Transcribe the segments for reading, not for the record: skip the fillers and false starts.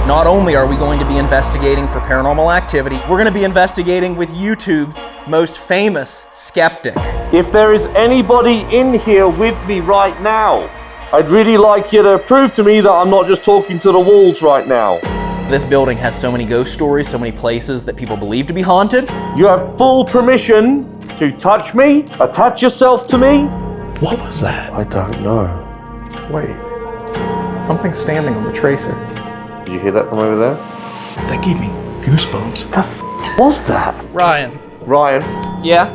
not only are we going to be investigating for paranormal activity, we're going to be investigating with YouTube's most famous skeptic. If there is anybody in here with me right now, I'd really like you to prove to me that I'm not just talking to the walls right now. This building has so many ghost stories, so many places that people believe to be haunted. You have full permission to touch me, attach yourself to me. What was that? I don't know. Wait, Something's standing on the tracer. Did you hear that from over there? that gave me goosebumps. The f was that? Ryan, Ryan, Yeah?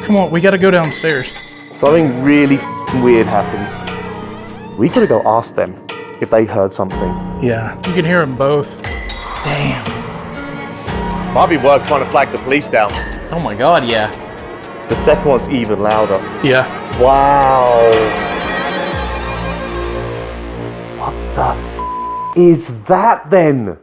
come on, we gotta go downstairs. something really weird happened. We gotta go ask them if they heard something. Yeah, you can hear them both. Damn. Might be worth trying to flag the police down. Oh my god, yeah. The second one's even louder. Yeah. Wow. What the f is that then?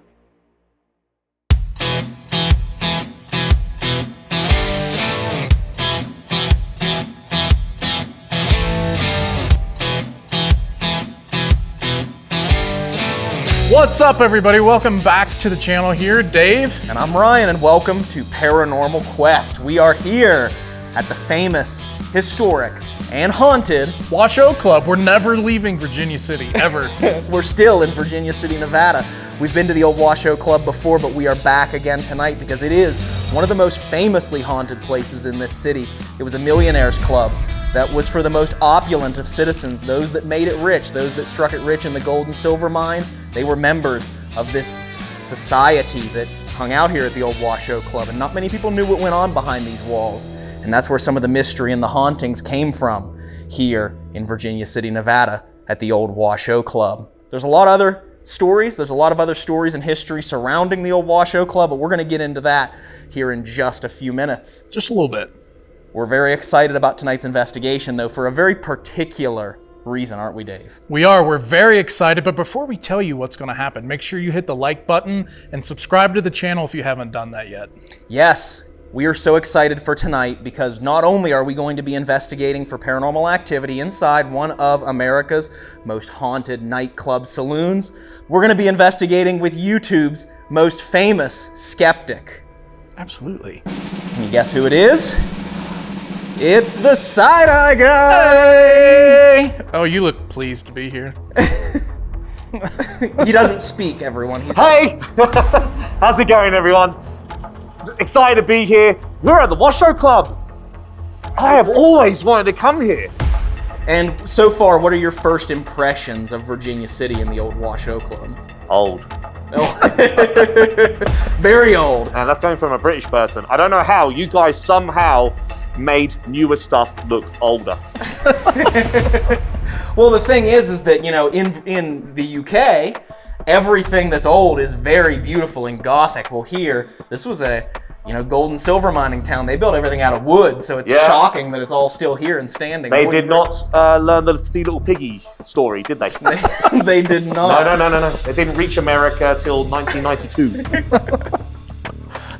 What's up, everybody? Welcome back to the channel here. Dave. And I'm Ryan, and welcome to Paranormal Quest. We are here at the famous, historic, and haunted Washoe Club. We're never leaving Virginia City, ever. We're still in Virginia City, Nevada. We've been to the Old Washoe Club before, but we are back again tonight because it is one of the most famously haunted places in this city. It was a Millionaire's club that was for the most opulent of citizens, those that made it rich, those that struck it rich in the gold and silver mines. They were members of this society that hung out here at the Old Washoe Club, and not many people knew what went on behind these walls. And that's where some of the mystery and the hauntings came from, here in Virginia City, Nevada, at the Old Washoe Club. There's a lot of other stories. There's a lot of other stories and history surrounding the Old Washoe Club, but we're going to get into that here in just a few minutes. Just a little bit. We're very excited about tonight's investigation, though, for a very particular reason, aren't we, Dave? We are. We're very excited, but before we tell you what's going to happen, make sure you hit the like button and subscribe to the channel if you haven't done that yet. Yes, we are so excited for tonight because not only are we going to be investigating for paranormal activity inside one of America's most haunted nightclub saloons, we're going to be investigating with YouTube's most famous skeptic. Absolutely. Can you guess who it is? It's the Side-Eye Guy! Hey! Oh, you look pleased to be here. He doesn't speak, everyone. He's Hey! How's it going, everyone? Excited to be here. We're at the Washoe Club. I have always wanted to come here. And so far, what are your first impressions of Virginia City and the Old Washoe Club? Old. Very old. And that's coming from a British person. I don't know how you guys somehow made newer stuff look older. Well, the thing is that, you know, in the UK, everything that's old is very beautiful and gothic. Well, here, this was a, gold and silver mining town. They built everything out of wood, so it's shocking that it's all still here and standing. They did not learn the Three Little Piggy story, did they? They did not. No. They didn't reach America till 1992.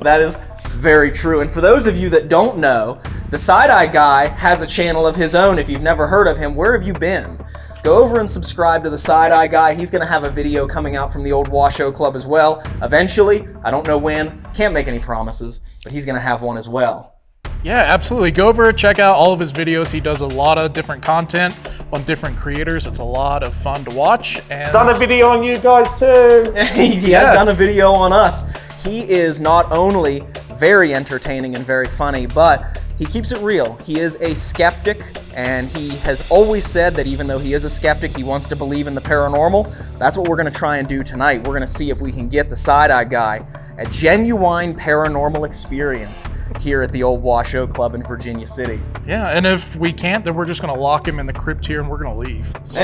That is very true. And for those of you that don't know, the Side-Eye Guy has a channel of his own. If you've never heard of him, where have you been? Go over and subscribe to the Side-Eye Guy. He's going to have a video coming out from the Old Washoe Club as well. Eventually, I don't know when, can't make any promises, but he's going to have one as well. Yeah, absolutely. Go over, check out all of his videos. He does a lot of different content on different creators. It's a lot of fun to watch. And Done a video on you guys too. He has done a video on us. He is not only very entertaining and very funny, but he keeps it real. He is a skeptic, and he has always said that even though he is a skeptic, he wants to believe in the paranormal. That's what we're going to try and do tonight. We're going to see if we can get the Side-Eye Guy a genuine paranormal experience here at the Old Washoe Club in Virginia City. Yeah, and if we can't, then we're just going to lock him in the crypt here and we're going to leave. So.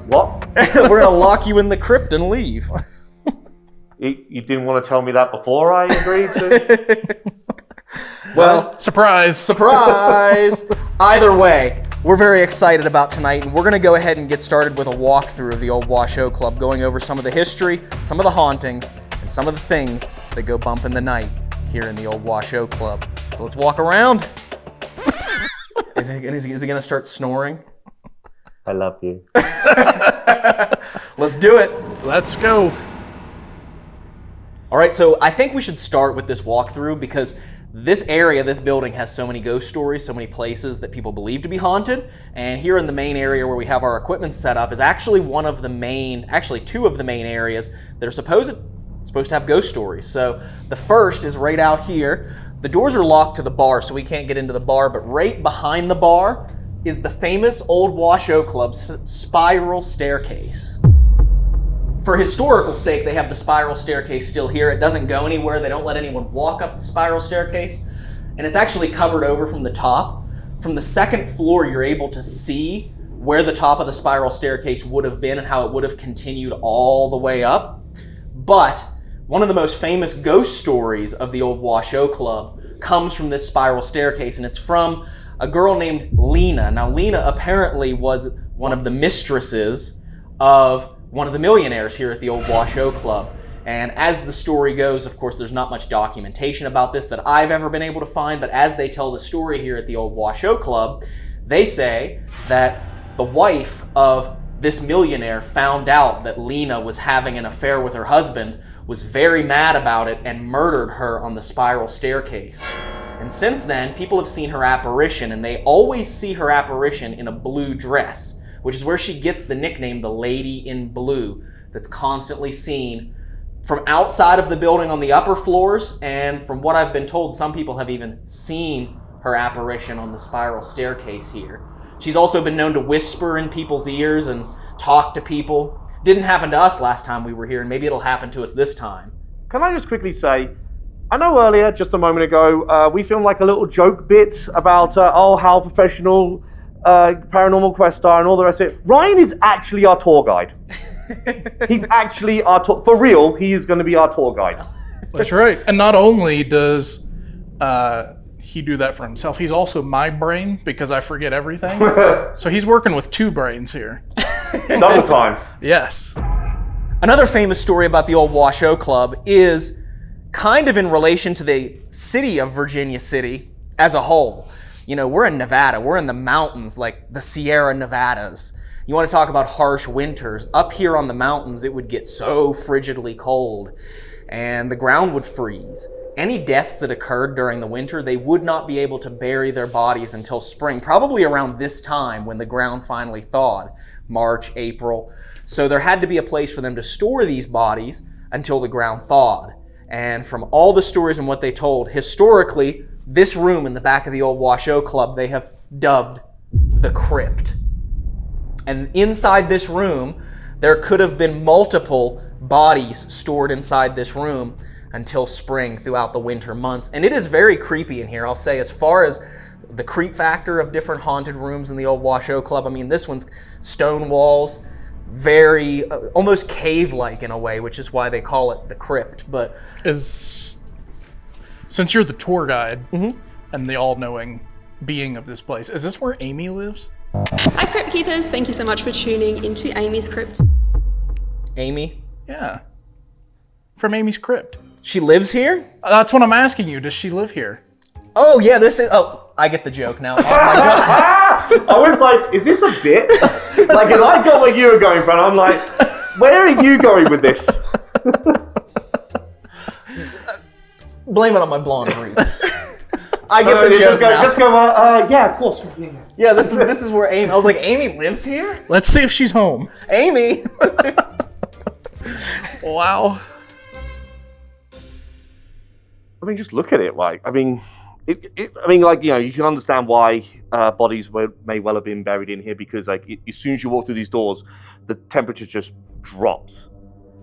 What? We're going to lock you in the crypt and leave. You didn't want to tell me that before I agreed to? Well, surprise. Surprise! Either way, we're very excited about tonight, and we're going to go ahead and get started with a walkthrough of the Old Washoe Club, going over some of the history, some of the hauntings, and some of the things that go bump in the night here in the Old Washoe Club. So let's walk around. Is he going to start snoring? I love you. Let's do it. Let's go. All right, so I think we should start with this walkthrough because this area, this building has so many ghost stories, so many places that people believe to be haunted. And here in the main area where we have our equipment set up is actually one of the main, actually two of the main areas that are supposed to have ghost stories. So the first is right out here. The doors are locked to the bar, so we can't get into the bar, but right behind the bar is the famous Old Washoe Club's spiral staircase. For historical sake, they have the spiral staircase still here. It doesn't go anywhere. They don't let anyone walk up the spiral staircase. And it's actually covered over from the top. From the second floor, you're able to see where the top of the spiral staircase would have been and how it would have continued all the way up. But one of the most famous ghost stories of the Old Washoe Club comes from this spiral staircase, and it's from a girl named Lena. Now, Lena apparently was one of the mistresses of one of the millionaires here at the Old Washoe Club. And as the story goes, of course, there's not much documentation about this that I've ever been able to find, but as they tell the story here at the Old Washoe Club, they say that the wife of this millionaire found out that Lena was having an affair with her husband, was very mad about it, and murdered her on the spiral staircase. And since then, people have seen her apparition, and they always see her apparition in a blue dress, which is where she gets the nickname, the Lady in Blue, that's constantly seen from outside of the building on the upper floors, and from what I've been told, some people have even seen her apparition on the spiral staircase here. She's also been known to whisper in people's ears and talk to people. Didn't happen to us last time we were here, and maybe it'll happen to us this time. Can I just quickly say, I know earlier, just a moment ago, we filmed like a little joke bit about, how professional Paranormal Quest are and all the rest of it. Ryan is actually our tour guide. He's actually our tour, for real, he is going to be our tour guide. That's right. And not only does he do that for himself, he's also my brain because I forget everything. So he's working with two brains here. Double time. Yes. Another famous story about the Old Washoe Club is kind of in relation to the city of Virginia City as a whole. You know, we're in Nevada, we're in the mountains like the Sierra Nevadas. You want to talk about harsh winters. Up here on the mountains, it would get so frigidly cold and the ground would freeze. Any deaths that occurred during the winter, they would not be able to bury their bodies until spring, probably around this time when the ground finally thawed, March, April. So there had to be a place for them to store these bodies until the ground thawed. And from all the stories and what they told, historically, this room in the back of the Old Washoe Club, they have dubbed the Crypt. And inside this room, there could have been multiple bodies stored inside this room until spring throughout the winter months. And it is very creepy in here, I'll say, as far as the creep factor of different haunted rooms in the Old Washoe Club. I mean, this one's stone walls, very, almost cave-like in a way, which is why they call it the Crypt. But since you're the tour guide and the all-knowing being of this place, is this where Amy lives? Hi Crypt Keepers, thank you so much for tuning into Amy's Crypt. Amy? Yeah. From Amy's Crypt. She lives here? That's what I'm asking you. Does she live here? Oh, yeah, this is... Oh, I get the joke now. Oh, my God. I was like, is this a bit? Like, as I got where you were going from, I'm like, where are you going with this? Blame it on my blonde roots. I get the joke now. Just go, yeah, of course. Yeah, this is where Amy... I was like, Amy lives here? Let's see if she's home. Amy! Wow. I mean, just look at it. Like, I mean, like, you know, you can understand why bodies may well have been buried in here because, like, as soon as you walk through these doors, the temperature just drops.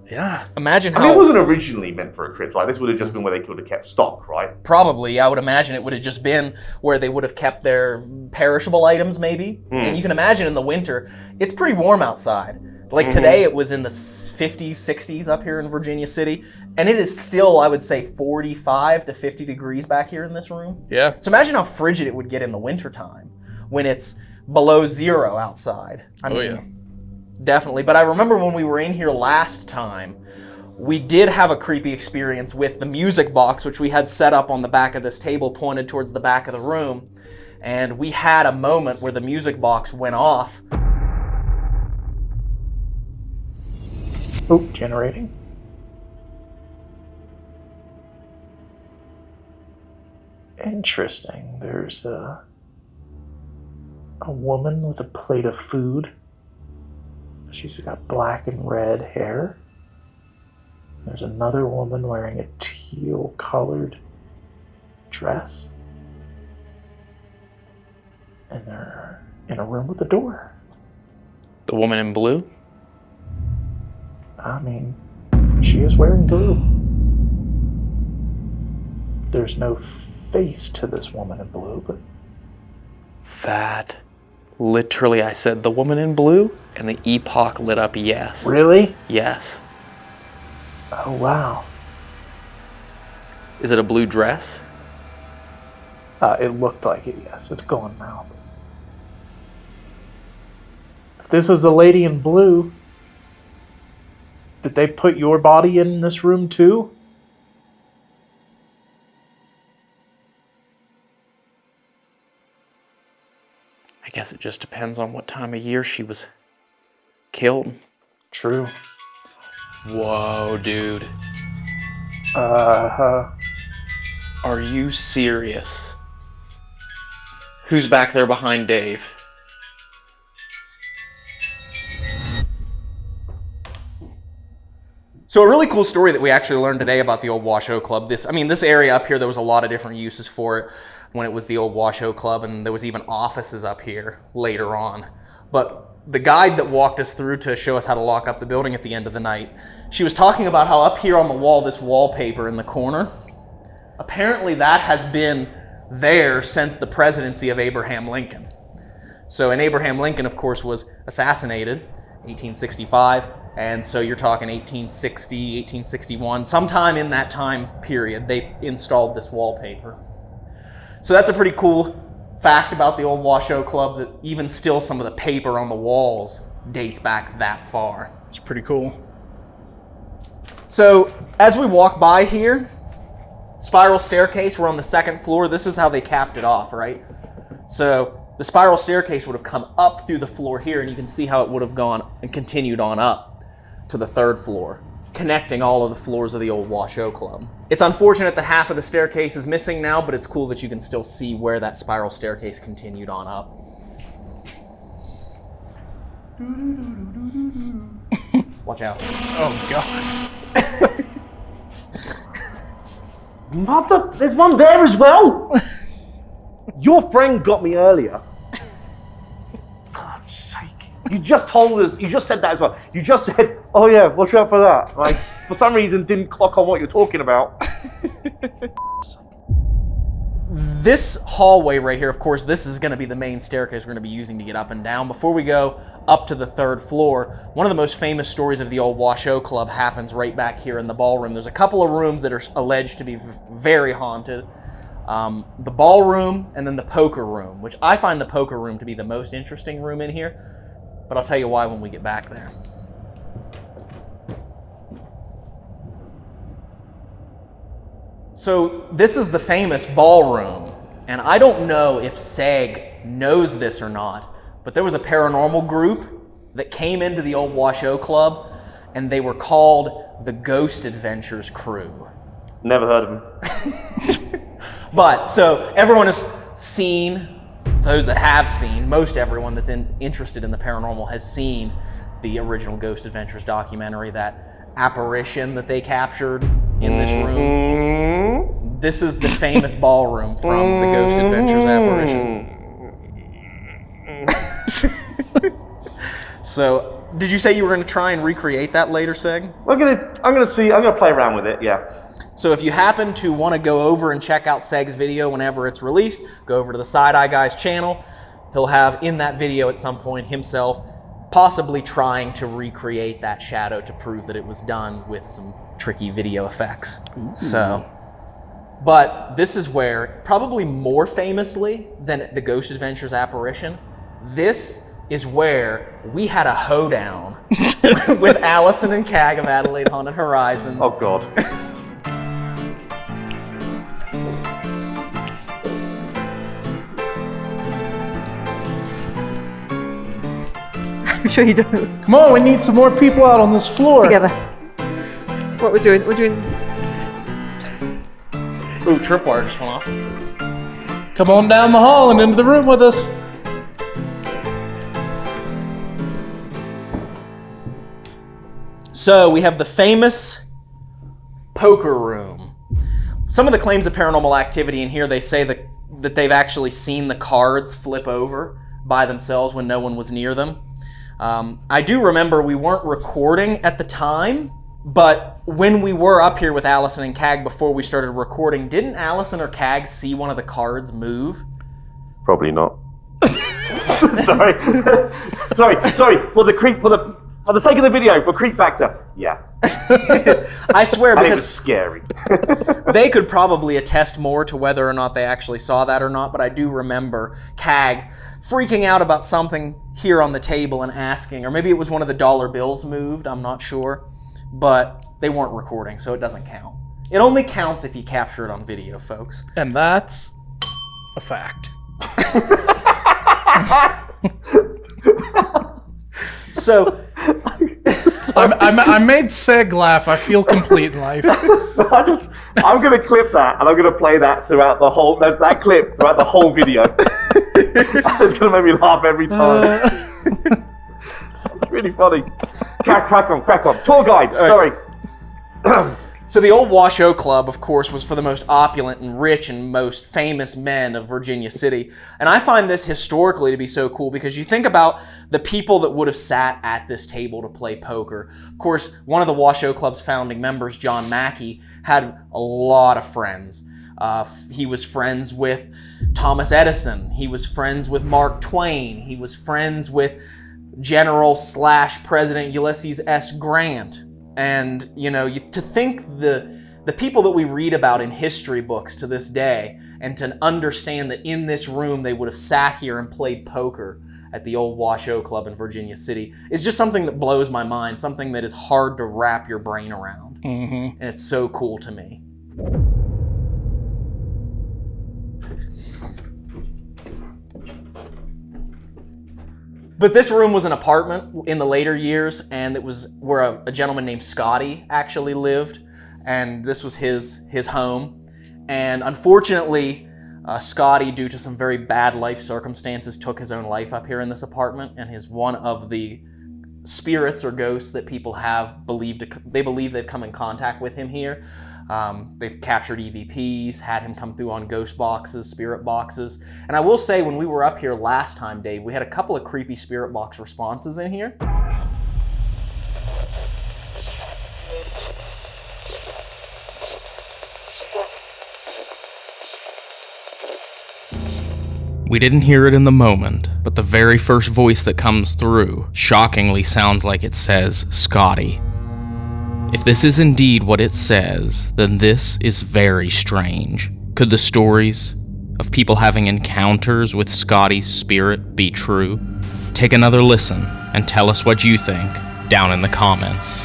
Yeah. Imagine how... I mean, it wasn't originally meant for a crypt. Like, this would have just been where they could have kept stock, right? Probably. I would imagine it would have just been where they would have kept their perishable items, maybe. And you can imagine in the winter, it's pretty warm outside. Like today, it was in the 50s, 60s up here in Virginia City. And it is still, I would say, 45 to 50 degrees back here in this room. Yeah. So imagine how frigid it would get in the wintertime when it's below zero outside. I mean, yeah. Definitely. But I remember when we were in here last time, we did have a creepy experience with the music box, which we had set up on the back of this table pointed towards the back of the room. And we had a moment where the music box went off. Oh, generating. Interesting. There's a woman with a plate of food. She's got black and red hair. There's another woman wearing a teal-colored dress. And they're in a room with a door. The woman in blue? I mean, she is wearing blue. There's no face to this woman in blue, but... That. Literally, I said the woman in blue, and the epoch lit up yes. Really? Yes. Oh, wow. Is it a blue dress? It looked like it, yes. It's gone now. But if this is the lady in blue, did they put your body in this room too? I guess it just depends on what time of year she was killed. True. Whoa, dude. Uh-huh. Are you serious? Who's back there behind Dave? So a really cool story that we actually learned today about the Old Washoe Club. This area up here, there was a lot of different uses for it when it was the Old Washoe Club, and there was even offices up here later on. But the guide that walked us through to show us how to lock up the building at the end of the night, she was talking about how up here on the wall, this wallpaper in the corner, apparently that has been there since the presidency of Abraham Lincoln. So, and Abraham Lincoln, of course, was assassinated in 1865, and so you're talking 1860, 1861, sometime in that time period, they installed this wallpaper. So that's a pretty cool fact about the Old Washoe Club, that even still some of the paper on the walls dates back that far. It's pretty cool. So as we walk by here, spiral staircase, we're on the second floor. This is how they capped it off, right? So the spiral staircase would have come up through the floor here, and you can see how it would have gone and continued on up to the third floor, connecting all of the floors of the Old Washoe Club. It's unfortunate that half of the staircase is missing now, but it's cool that you can still see where that spiral staircase continued on up. Watch out. Oh, God. Mother, there's one there as well. Your friend got me earlier. God's sake. You just told us, you just said that as well. You just said, oh yeah, watch out for that. Like, for some reason, didn't clock on what you're talking about. This hallway right here, of course, this is going to be the main staircase we're going to be using to get up and down. Before we go up to the third floor, one of the most famous stories of the Old Washoe Club happens right back here in the ballroom. There's a couple of rooms that are alleged to be very haunted. The ballroom and then the poker room, which I find the poker room to be the most interesting room in here, but I'll tell you why when we get back there. So this is the famous ballroom, and I don't know if Seg knows this or not, but there was a paranormal group that came into the Old Washoe Club, and they were called the Ghost Adventures Crew. Never heard of him. But, so everyone has seen, those that have seen, most everyone that's interested in the paranormal has seen the original Ghost Adventures documentary, that apparition that they captured in this room. This is the famous ballroom from the Ghost Adventures apparition. So, did you say you were going to try and recreate that later, Seg? I'm gonna play around with it, yeah. So if you happen to want to go over and check out Seg's video whenever it's released, go over to the Side Eye Guy's channel. He'll have in that video at some point himself possibly trying to recreate that shadow to prove that it was done with some tricky video effects. Ooh. So, but this is where, probably more famously than the Ghost Adventures apparition, this is where we had a hoedown with Allison and Cag of Adelaide Haunted Horizons. Oh God. I'm sure you don't. Come on, we need some more people out on this floor. Together. What we're doing? Ooh, tripwire just went off. Come on down the hall and into the room with us. So we have the famous poker room. Some of the claims of paranormal activity in here, they say that they've actually seen the cards flip over by themselves when no one was near them. I do remember we weren't recording at the time, but when we were up here with Allison and Cag before we started recording, didn't Allison or Cag see one of the cards move? Probably not. sorry. For the sake of the video, for creep factor, yeah. I swear, And it because was scary. they could probably attest more to whether or not they actually saw that or not, but I do remember Cag freaking out about something here on the table and asking, or maybe it was one of the dollar bills moved, I'm not sure, but they weren't recording, so it doesn't count. It only counts if you capture it on video, folks. And that's a fact. So, I made Seg laugh. I feel complete in life. I'm going to clip that, and I'm going to play that throughout the whole, that clip throughout the whole video. It's going to make me laugh every time. It's really funny. Crack on. Tour guide, sorry. So the Old Washoe Club, of course, was for the most opulent and rich and most famous men of Virginia City. And I find this historically to be so cool because you think about the people that would have sat at this table to play poker. Of course, one of the Washoe Club's founding members, John Mackey, had a lot of friends. He was friends with Thomas Edison. He was friends with Mark Twain. He was friends with General/President Ulysses S. Grant. And, you know, to think the people that we read about in history books to this day, and to understand that in this room they would have sat here and played poker at the Old Washoe Club in Virginia City, is just something that blows my mind, something that is hard to wrap your brain around. Mm-hmm. And it's so cool to me. But this room was an apartment in the later years, and it was where a gentleman named Scotty actually lived, and this was his home. And unfortunately, Scotty, due to some very bad life circumstances, took his own life up here in this apartment, and is one of the spirits or ghosts that people have believe they've come in contact with him here. They've captured EVPs, had him come through on ghost boxes, spirit boxes. And I will say, when we were up here last time, Dave, we had a couple of creepy spirit box responses in here. We didn't hear it in the moment, but the very first voice that comes through shockingly sounds like it says, Scotty. If this is indeed what it says, then this is very strange. Could the stories of people having encounters with Scotty's spirit be true? Take another listen and tell us what you think down in the comments.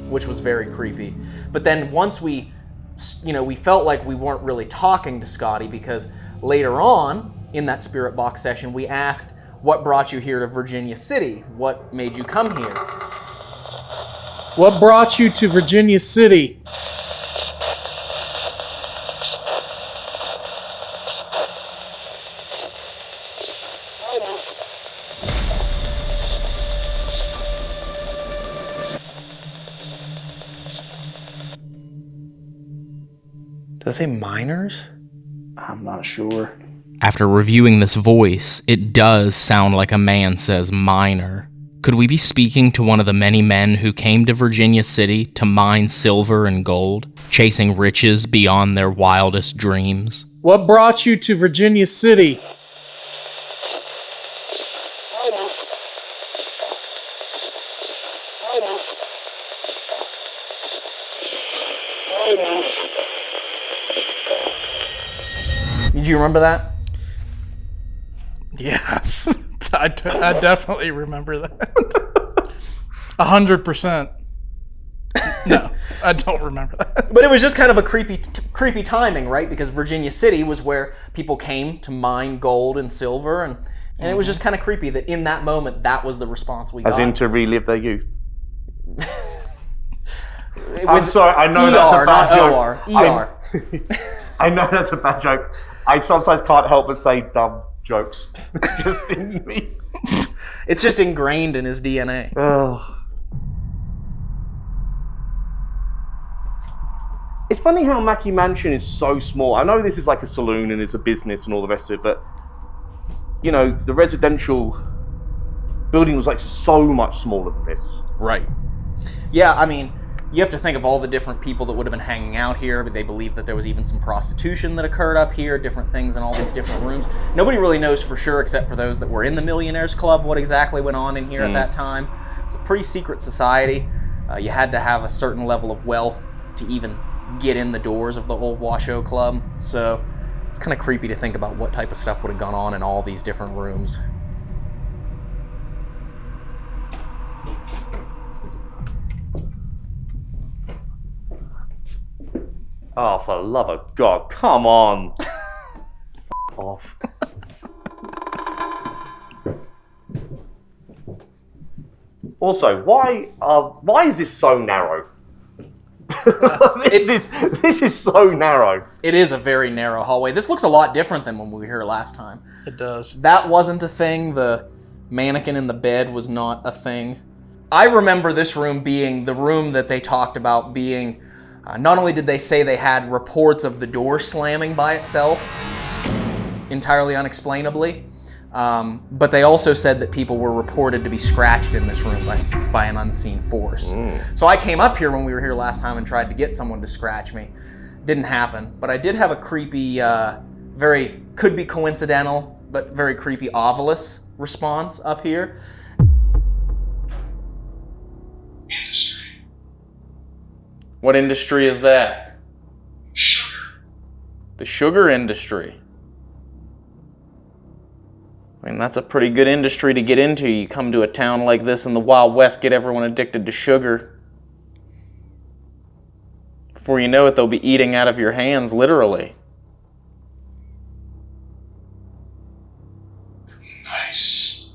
Which was very creepy. But then once we felt like we weren't really talking to Scotty, because later on in that spirit box session, we asked, what brought you here to Virginia City? What made you come here? What brought you to Virginia City? Does it say miners? I'm not sure. After reviewing this voice, it does sound like a man says miner. Could we be speaking to one of the many men who came to Virginia City to mine silver and gold, chasing riches beyond their wildest dreams? What brought you to Virginia City? Did you remember that? Yes, I definitely remember that. 100%. No, I don't remember that. But it was just kind of a creepy timing, right? Because Virginia City was where people came to mine gold and silver, and it was just kind of creepy that in that moment, that was the response we got. As in to relive their youth. I'm sorry, I know that's a bad joke. ER. I know that's a bad joke. I sometimes can't help but say dumb jokes. Just in me. It's just ingrained in his DNA. Oh. It's funny how Mackey Mansion is so small. I know this is like a saloon and it's a business and all the rest of it, but you know, the residential building was like so much smaller than this. Right. Yeah, I mean, you have to think of all the different people that would have been hanging out here. They believe that there was even some prostitution that occurred up here, different things in all these different rooms. Nobody really knows for sure, except for those that were in the Millionaires Club, what exactly went on in here at that time. It's a pretty secret society. You had to have a certain level of wealth to even get in the doors of the Old Washoe Club. So it's kind of creepy to think about what type of stuff would have gone on in all these different rooms. Oh, for the love of God, come on. Off. Also, why is this so narrow? This is so narrow. It is a very narrow hallway. This looks a lot different than when we were here last time. It does. That wasn't a thing. The mannequin in the bed was not a thing. I remember this room being the room that they talked about being, not only did they say they had reports of the door slamming by itself, entirely unexplainably, but they also said that people were reported to be scratched in this room by an unseen force. So I came up here when we were here last time and tried to get someone to scratch me. Didn't happen, but I did have a creepy, very, could be coincidental, but very creepy ovilus response up here. Industry. What industry is that? Sugar. The sugar industry. I mean, that's a pretty good industry to get into. You come to a town like this in the Wild West, get everyone addicted to sugar. Before you know it, they'll be eating out of your hands, literally. Nice.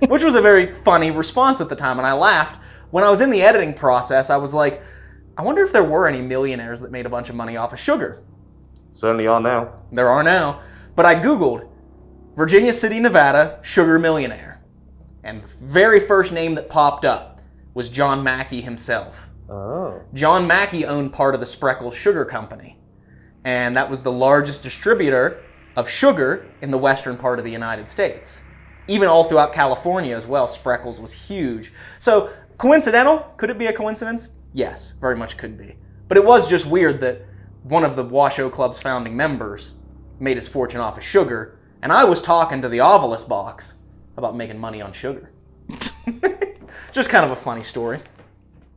Which was a very funny response at the time, and I laughed. When I was in the editing process, I was like, I wonder if there were any millionaires that made a bunch of money off of sugar. Certainly are now. There are now. But I Googled Virginia City, Nevada, sugar millionaire. And the very first name that popped up was John Mackey himself. Oh. John Mackey owned part of the Spreckles Sugar Company. And that was the largest distributor of sugar in the western part of the United States. Even all throughout California as well, Spreckles was huge. So, coincidental? Could it be a coincidence? Yes, very much could be. But it was just weird that one of the Washoe Club's founding members made his fortune off of sugar, and I was talking to the Ovilus box about making money on sugar. Just kind of a funny story.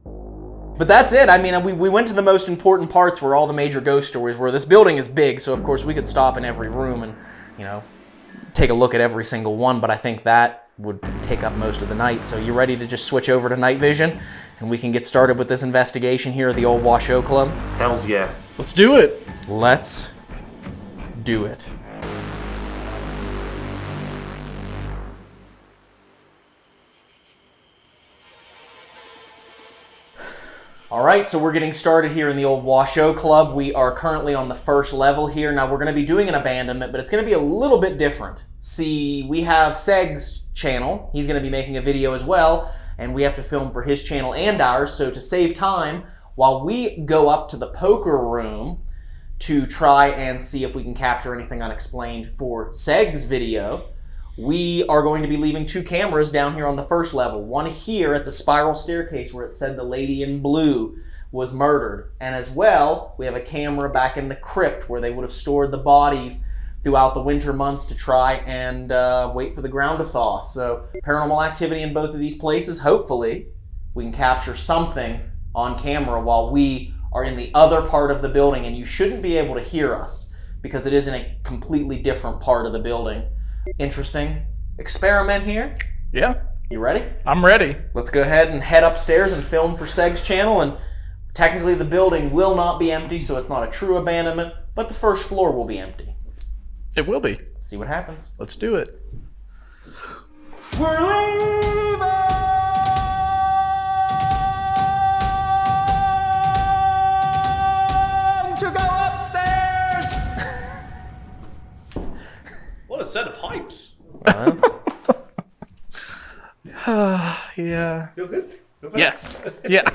But that's it. I mean, we went to the most important parts where all the major ghost stories were. This building is big, so of course we could stop in every room and, you know, take a look at every single one, but I think that would take up most of the night. So you ready to just switch over to night vision and we can get started with this investigation here at the Old Washoe Club? Hells yeah. Let's do it. Let's do it. All right, so we're getting started here in the Old Washoe Club. We are currently on the first level here. Now, we're going to be doing an abandonment, but it's going to be a little bit different. See, we have Seg's channel. He's going to be making a video as well, and we have to film for his channel and ours. So to save time, while we go up to the poker room to try and see if we can capture anything unexplained for Seg's video, we are going to be leaving 2 cameras down here on the first level. One here at the spiral staircase where it said the lady in blue was murdered. And as well, we have a camera back in the crypt where they would have stored the bodies throughout the winter months to try and wait for the ground to thaw. So paranormal activity in both of these places. Hopefully, we can capture something on camera while we are in the other part of the building. And you shouldn't be able to hear us because it is in a completely different part of the building. Interesting experiment here. Yeah. You ready? I'm ready. Let's go ahead and head upstairs and film for Seg's channel. And technically the building will not be empty, so it's not a true abandonment, but the first floor will be empty. It will be. Let's see what happens. Let's do it. We're leaving to go upstairs. What a set of pipes. Yeah. Feel good? Feel better? Yes. Yeah.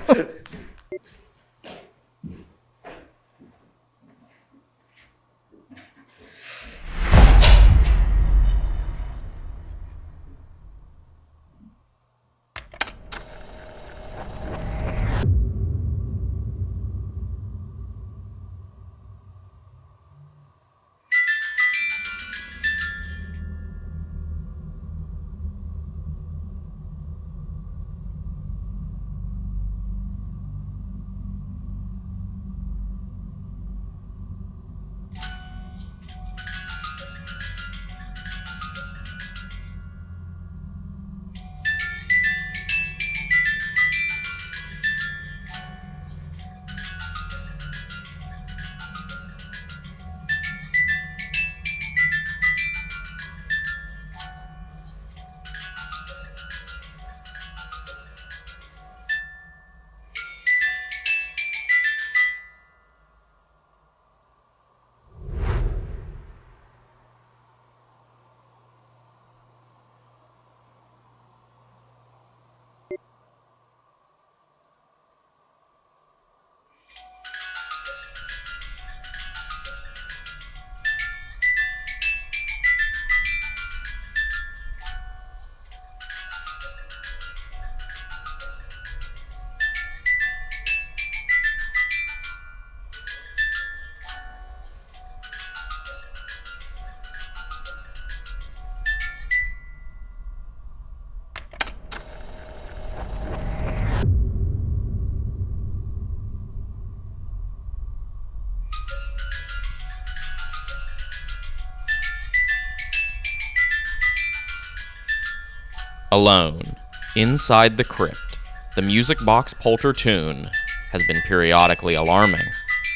Alone, inside the crypt, the music box polter tune has been periodically alarming,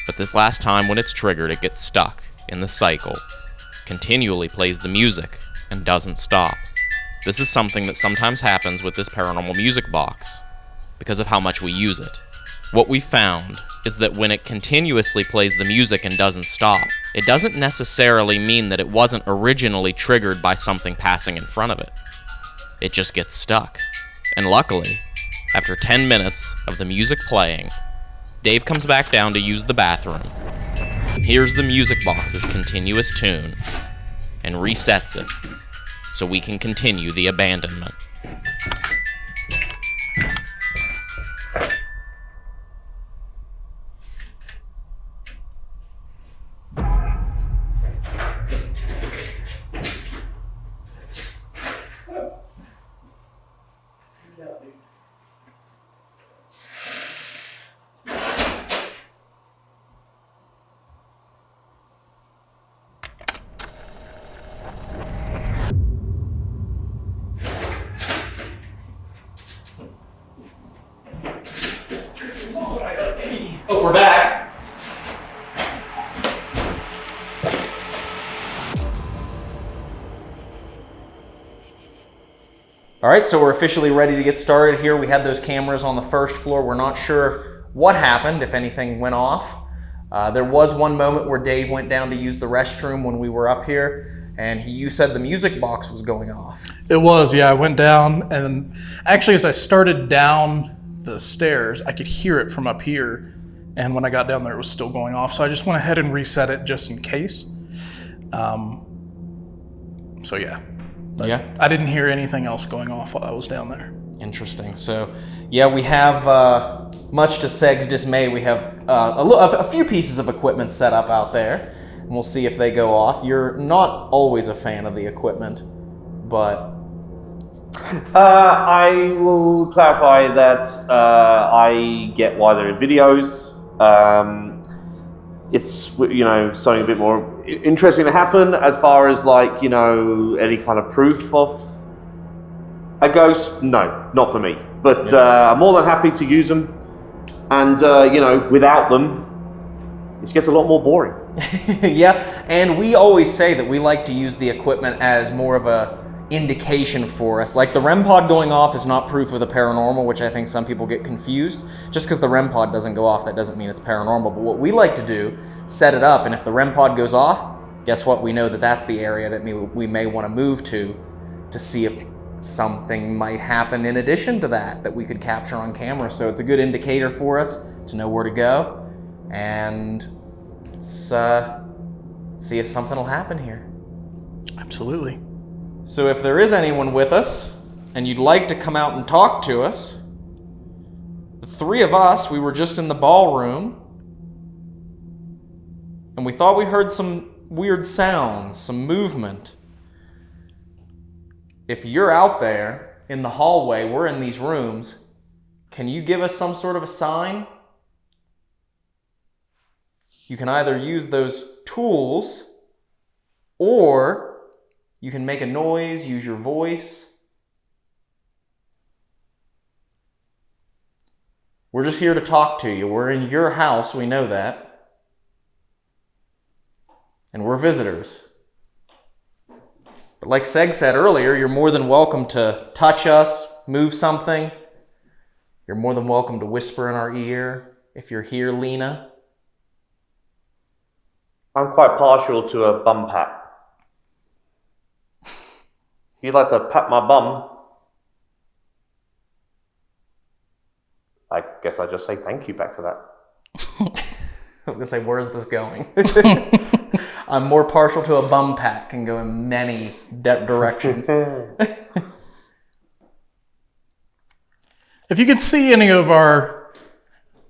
but this last time when it's triggered, it gets stuck in the cycle, continually plays the music, and doesn't stop. This is something that sometimes happens with this paranormal music box, because of how much we use it. What we found is that when it continuously plays the music and doesn't stop, it doesn't necessarily mean that it wasn't originally triggered by something passing in front of it. It just gets stuck. And luckily, after 10 minutes of the music playing, Dave comes back down to use the bathroom, hears the music box's continuous tune, and resets it so we can continue the abandonment. Oh, we're back. All right, so we're officially ready to get started here. We had those cameras on the first floor. We're not sure what happened, if anything went off. There was one moment where Dave went down to use the restroom when we were up here, and you said the music box was going off. It was, yeah. I went down, and actually as I started down the stairs, I could hear it from up here. And when I got down there, it was still going off. So I just went ahead and reset it just in case. So yeah. But Yeah. I didn't hear anything else going off while I was down there. Interesting. So, yeah, we have, much to Seg's dismay, we have a few pieces of equipment set up out there, and we'll see if they go off. You're not always a fan of the equipment, but... I will clarify that I get why they're in videos. It's, you know, something a bit more interesting to happen as far as, like, you know, any kind of proof of A ghost? No, not for me. But I'm more than happy to use them. And, without them, it gets a lot more boring. Yeah, and we always say that we like to use the equipment as more of a indication for us. Like the REM pod going off is not proof of the paranormal, which I think some people get confused. Just because the REM pod doesn't go off, that doesn't mean it's paranormal. But what we like to do, set it up, and if the REM pod goes off, guess what? We know that that's the area that we may want to move to see if something might happen in addition to that we could capture on camera. So it's a good indicator for us to know where to go, and see if something will happen here. Absolutely. So if there is anyone with us and you'd like to come out and talk to us, the three of us, we were just in the ballroom and we thought we heard some weird sounds, some movement. If you're out there in the hallway, we're in these rooms, can you give us some sort of a sign? You can either use those tools, or you can make a noise, use your voice. We're just here to talk to you. We're in your house, we know that. And we're visitors. But like Seg said earlier, you're more than welcome to touch us, move something. You're more than welcome to whisper in our ear. If you're here, Lena. I'm quite partial to a bum pat. If you'd like to pat my bum, I guess I just say thank you back to that. I was going to say, where is this going? I'm more partial to a bum pat, can go in many directions. If you could see any of our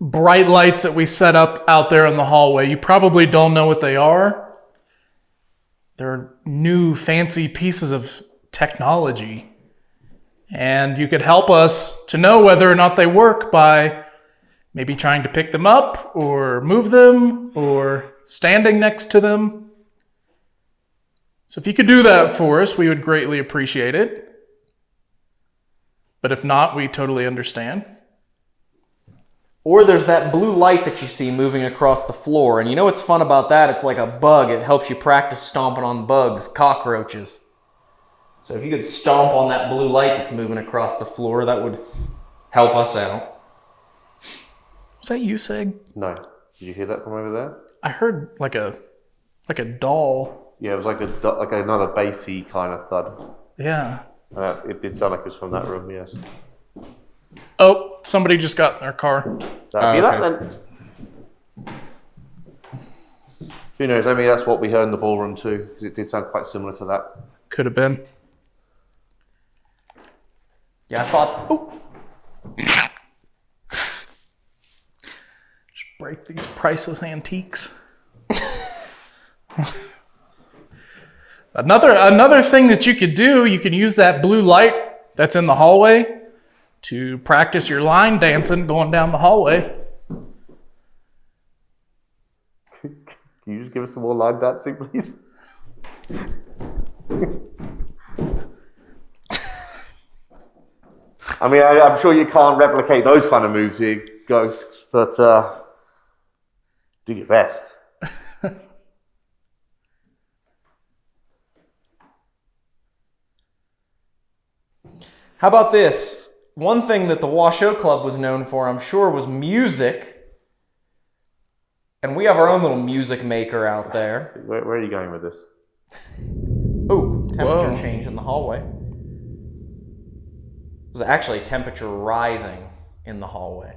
bright lights that we set up out there in the hallway, you probably don't know what they are. They're new fancy pieces of technology. And you could help us to know whether or not they work by maybe trying to pick them up or move them or standing next to them. So if you could do that for us, we would greatly appreciate it. But if not, we totally understand. Or there's that blue light that you see moving across the floor. And you know what's fun about that? It's like a bug. It helps you practice stomping on bugs, cockroaches. So if you could stomp on that blue light that's moving across the floor, that would help us out. Was that you, Sig? No. Did you hear that from over there? I heard like a doll. Yeah, it was like another bassy kind of thud. Yeah. It did sound like it was from that room, yes. Oh, somebody just got in their car. That'd be that then. Who knows? Maybe that's what we heard in the ballroom too, because it did sound quite similar to that. Could have been. Yeah, I thought... Oh. Just break these priceless antiques. Another thing that you could do, you can use that blue light that's in the hallway to practice your line dancing going down the hallway. Can you just give us some more line dancing, please? I mean, I'm sure you can't replicate those kind of moves here, ghosts, but do your best. How about this? One thing that the Washoe Club was known for, I'm sure, was music. And we have our own little music maker out there. Where are you going with this? Oh, temperature change in the hallway. There's actually temperature rising in the hallway.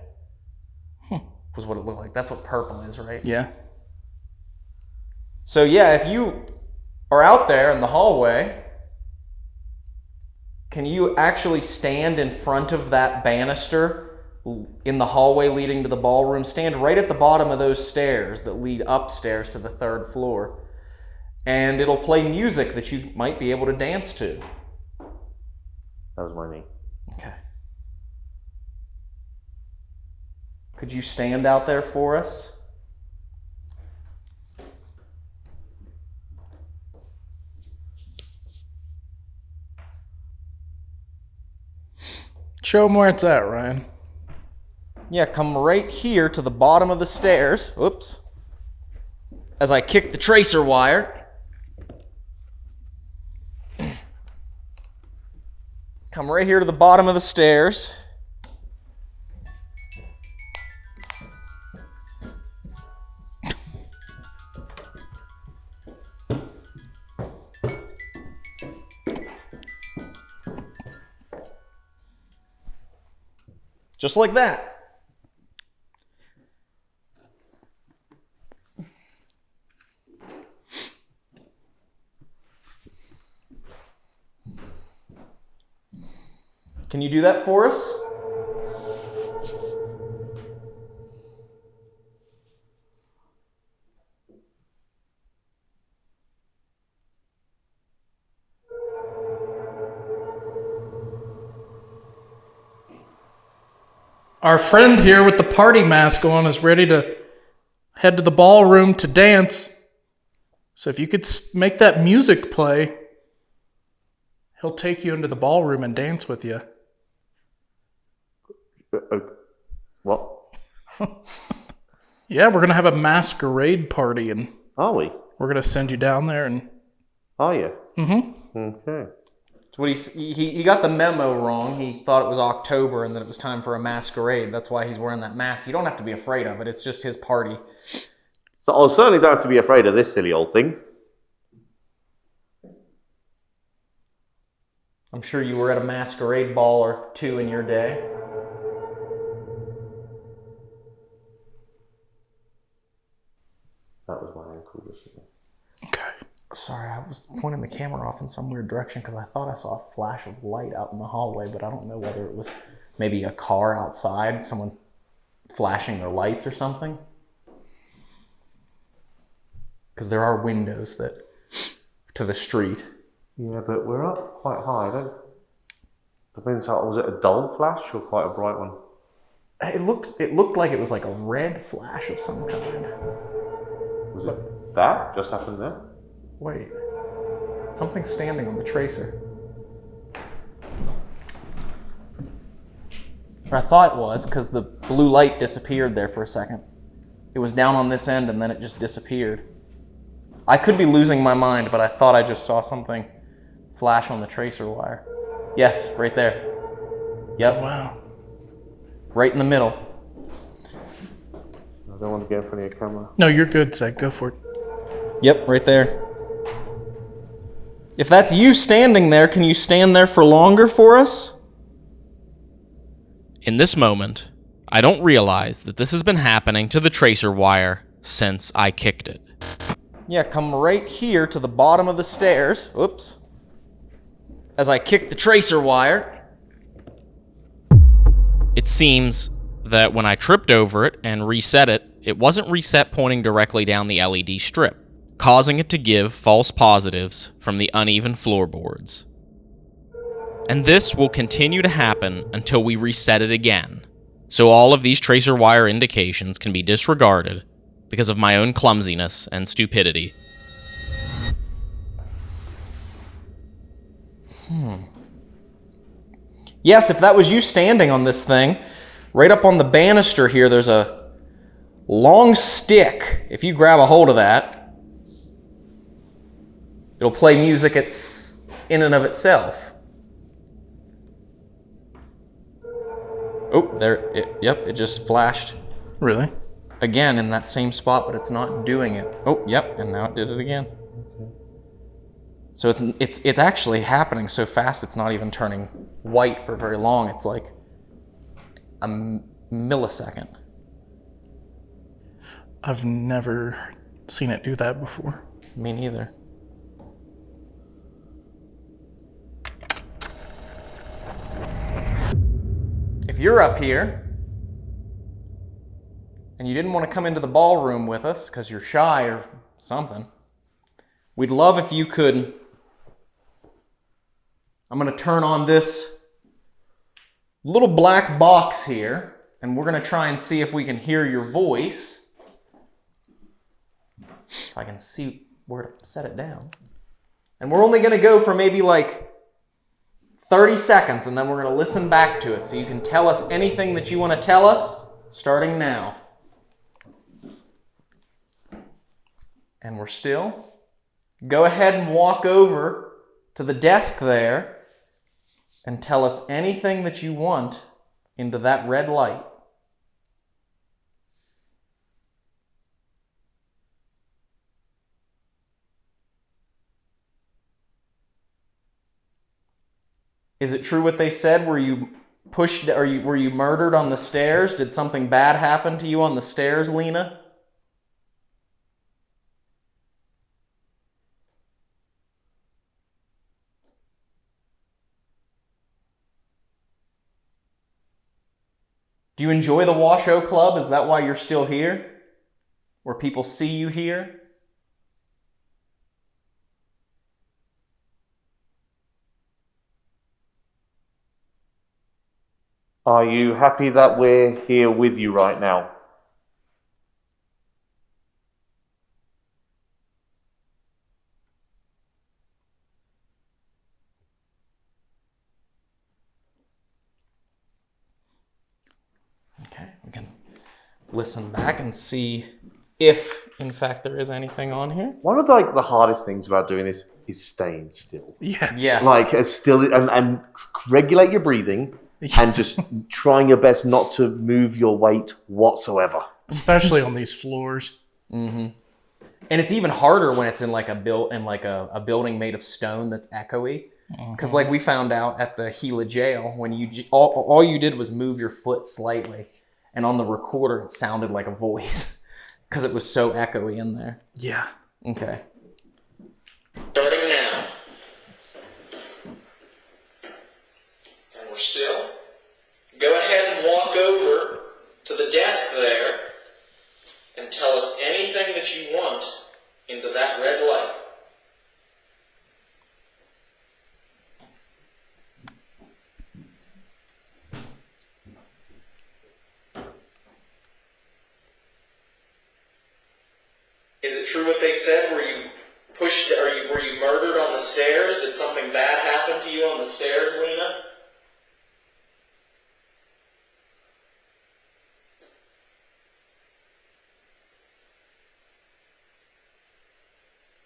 Was what it looked like. That's what purple is, right? Yeah. So yeah, if you are out there in the hallway, can you actually stand in front of that banister in the hallway leading to the ballroom? Stand right at the bottom of those stairs that lead upstairs to the 3rd floor. And it'll play music that you might be able to dance to. That was my knee. Okay. Could you stand out there for us? Show them where it's at, Ryan. Yeah, come right here to the bottom of the stairs. Oops. As I kick the tracer wire. Come right here to the bottom of the stairs. Just like that. Can you do that for us? Our friend here with the party mask on is ready to head to the ballroom to dance. So if you could make that music play, he'll take you into the ballroom and dance with you. What? Yeah, we're going to have a masquerade party, and Are we? we're going to send you down there. And Are you? Mm-hmm. Okay. So what he got the memo wrong. He thought it was October and that it was time for a masquerade. That's why he's wearing that mask. You don't have to be afraid of it. It's just his party. So I certainly don't have to be afraid of this silly old thing. I'm sure you were at a masquerade ball or two in your day. That was my ankle, wasn't it? Okay. Sorry, I was pointing the camera off in some weird direction because I thought I saw a flash of light out in the hallway, but I don't know whether it was maybe a car outside, someone flashing their lights or something. Because there are windows that to the street. Yeah, but we're up quite high. I don't. Depends how. Was it a dull flash or quite a bright one? It looked like it was like a red flash of some kind. Was it that just happened there? Wait, something's standing on the tracer. Or I thought it was, because the blue light disappeared there for a second. It was down on this end and then it just disappeared. I could be losing my mind, but I thought I just saw something flash on the tracer wire. Yes, right there. Yep. Wow. Right in the middle. I don't want to get in front of your camera. No, you're good, Zach. Go for it. Yep, right there. If that's you standing there, can you stand there for longer for us? In this moment, I don't realize that this has been happening to the tracer wire since I kicked it. Yeah, come right here to the bottom of the stairs. Oops. As I kick the tracer wire. It seems that when I tripped over it and reset it, it wasn't reset pointing directly down the LED strip, causing it to give false positives from the uneven floorboards. And this will continue to happen until we reset it again, so all of these tracer wire indications can be disregarded because of my own clumsiness and stupidity. Yes, if that was you standing on this thing, right up on the banister here, there's a long stick. If you grab a hold of that, it'll play music in and of itself. Oh, there, it just flashed Really? again in that same spot, but it's not doing it. Oh, yep, and now it did it again. So it's actually happening so fast it's not even turning white for very long. It's like a millisecond. I've never seen it do that before. Me neither. If you're up here and you didn't want to come into the ballroom with us because you're shy or something, we'd love if you could. I'm going to turn on this little black box here, and we're going to try and see if we can hear your voice. If I can see where to set it down. And we're only going to go for maybe like 30 seconds, and then we're going to listen back to it. So you can tell us anything that you want to tell us, starting now. And we're still. Go ahead and walk over to the desk there and tell us anything that you want into that red light. Is it true what they said? Were you pushed, or were you murdered on the stairs? Did something bad happen to you on the stairs, Lena? Do you enjoy the Washoe Club? Is that why you're still here? Where people see you here? Are you happy that we're here with you right now? Okay, we can listen back and see if, in fact, there is anything on here. One of the hardest things about doing this is staying still. Yes. Yes. Like as still and regulate your breathing and just trying your best not to move your weight whatsoever. Especially on these floors. Mm-hmm. And it's even harder when it's in like a building made of stone that's echoey. Because like we found out at the Gila jail, when you all you did was move your foot slightly, and on the recorder it sounded like a voice because it was so echoey in there. Yeah. Okay. Starting now. And we're still. Go ahead and walk over to the desk there and tell us anything that you want into that red light. Is it true what they said? Were you pushed? Were you murdered on the stairs? Did something bad happen to you on the stairs, Lena?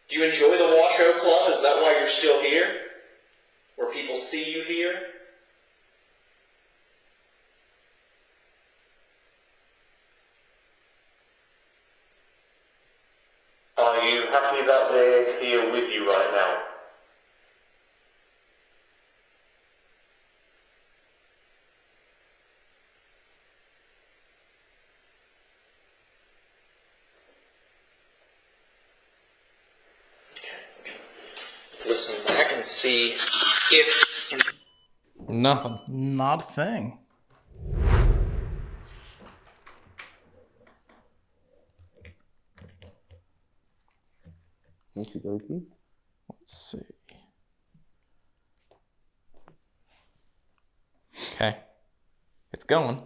Do you enjoy the Washoe Club? Is that why you're still here? Where people see you here? Are you happy that we're here with you right now? Listen back and see if... Nothing. Not a thing. Okie dokie. Let's see. Okay. It's going.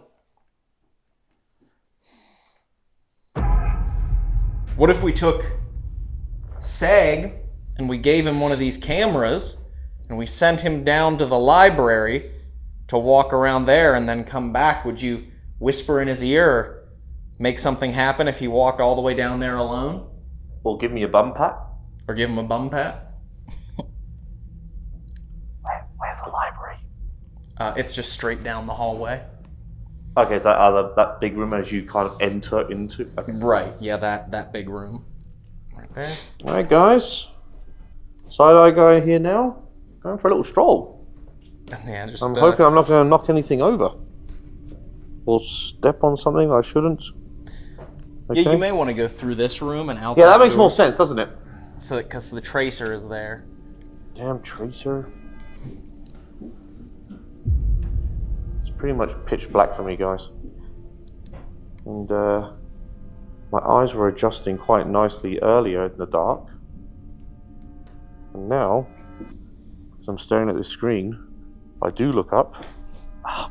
What if we took Seg and we gave him one of these cameras and we sent him down to the library to walk around there and then come back? Would you whisper in his ear or make something happen if he walked all the way down there alone? Or give me a bum pat? Or give him a bum pat? Where's the library? It's just straight down the hallway. Okay, that big room as you kind of enter into. Okay. Right, yeah, that big room. Right there. Alright, guys. Side-eye guy here now. Going for a little stroll. Yeah, just. I'm hoping I'm not going to knock anything over. Or step on something I shouldn't. Okay. Yeah, you may want to go through this room and out. Yeah, that makes more sense, doesn't it? So, because the tracer is there. Damn tracer. It's pretty much pitch black for me, guys. And my eyes were adjusting quite nicely earlier in the dark. And now, as I'm staring at this screen, if I do look up.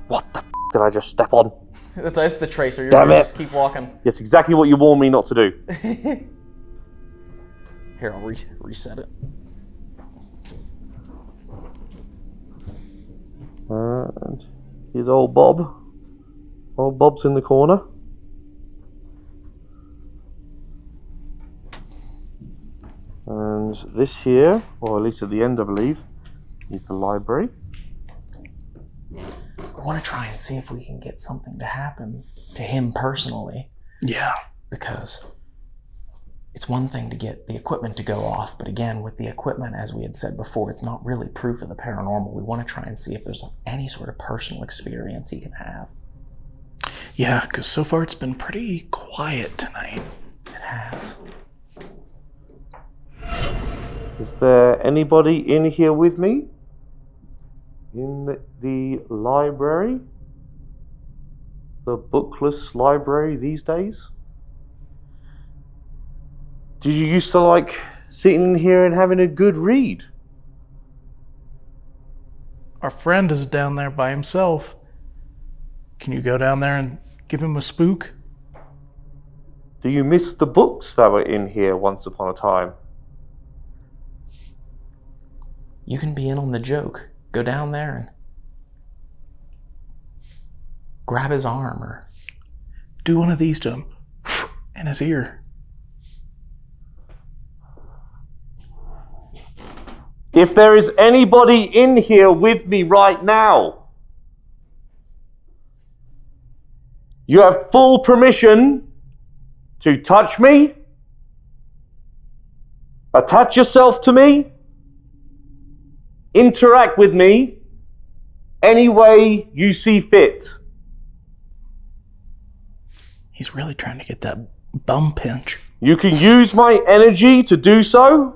What the did I just step on? That's the tracer. You're Damn right, it. Just keep walking. Yes, exactly what you warned me not to do. Here, I'll reset it. And here's old Bob. Old Bob's in the corner. And this here, or at least at the end I believe, is the library. We want to try and see if we can get something to happen to him personally. Yeah. Because it's one thing to get the equipment to go off, but again, with the equipment, as we had said before, it's not really proof of the paranormal. We want to try and see if there's any sort of personal experience he can have. Yeah, because so far it's been pretty quiet tonight. It has. Is there anybody in here with me? In the library? The bookless library these days? Did you used to like sitting in here and having a good read? Our friend is down there by himself. Can you go down there and give him a spook? Do you miss the books that were in here once upon a time? You can be in on the joke. Go down there and grab his arm or Do one of these to him. In his ear. If there is anybody in here with me right now, you have full permission to touch me, attach yourself to me, interact with me any way you see fit. He's really trying to get that bum pinch. You can use my energy to do so.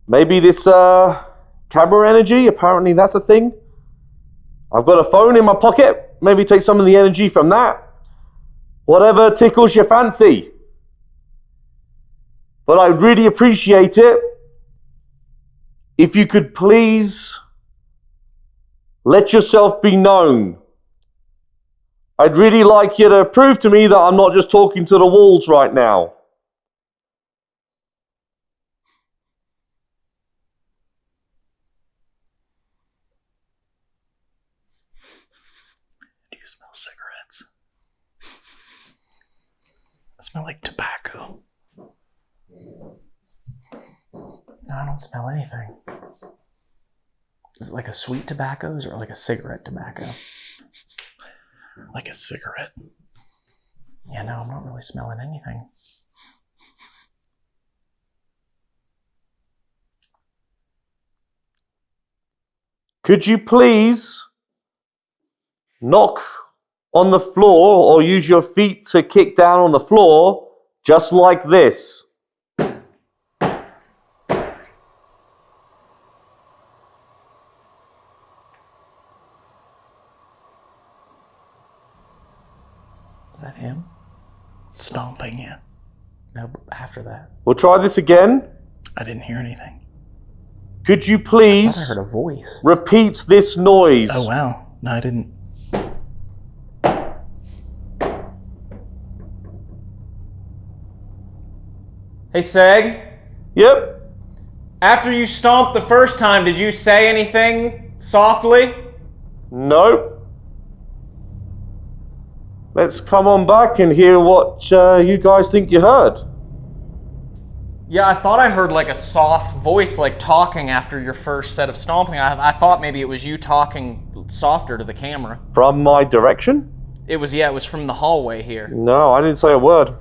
Maybe this camera energy, apparently that's a thing. I've got a phone in my pocket. Maybe take some of the energy from that. Whatever tickles your fancy. But I'd really appreciate it if you could please let yourself be known. I'd really like you to prove to me that I'm not just talking to the walls right now. Do you smell cigarettes? I smell like tobacco. No, I don't smell anything. Is it like a sweet tobacco or like a cigarette tobacco? Like a cigarette. Yeah, no, I'm not really smelling anything. Could you please knock on the floor or use your feet to kick down on the floor just like this? Is that him? Stomping, yeah. No, but after that. We'll try this again. I didn't hear anything. Could you I please thought I heard a voice. repeat this noise? Oh, wow. No, I didn't. Hey, Seg. Yep. After you stomped the first time, did you say anything softly? Nope. Let's come on back and hear what you guys think you heard. Yeah, I thought I heard like a soft voice, like talking after your first set of stomping. I thought maybe it was you talking softer to the camera. From my direction? It was from the hallway here. No, I didn't say a word.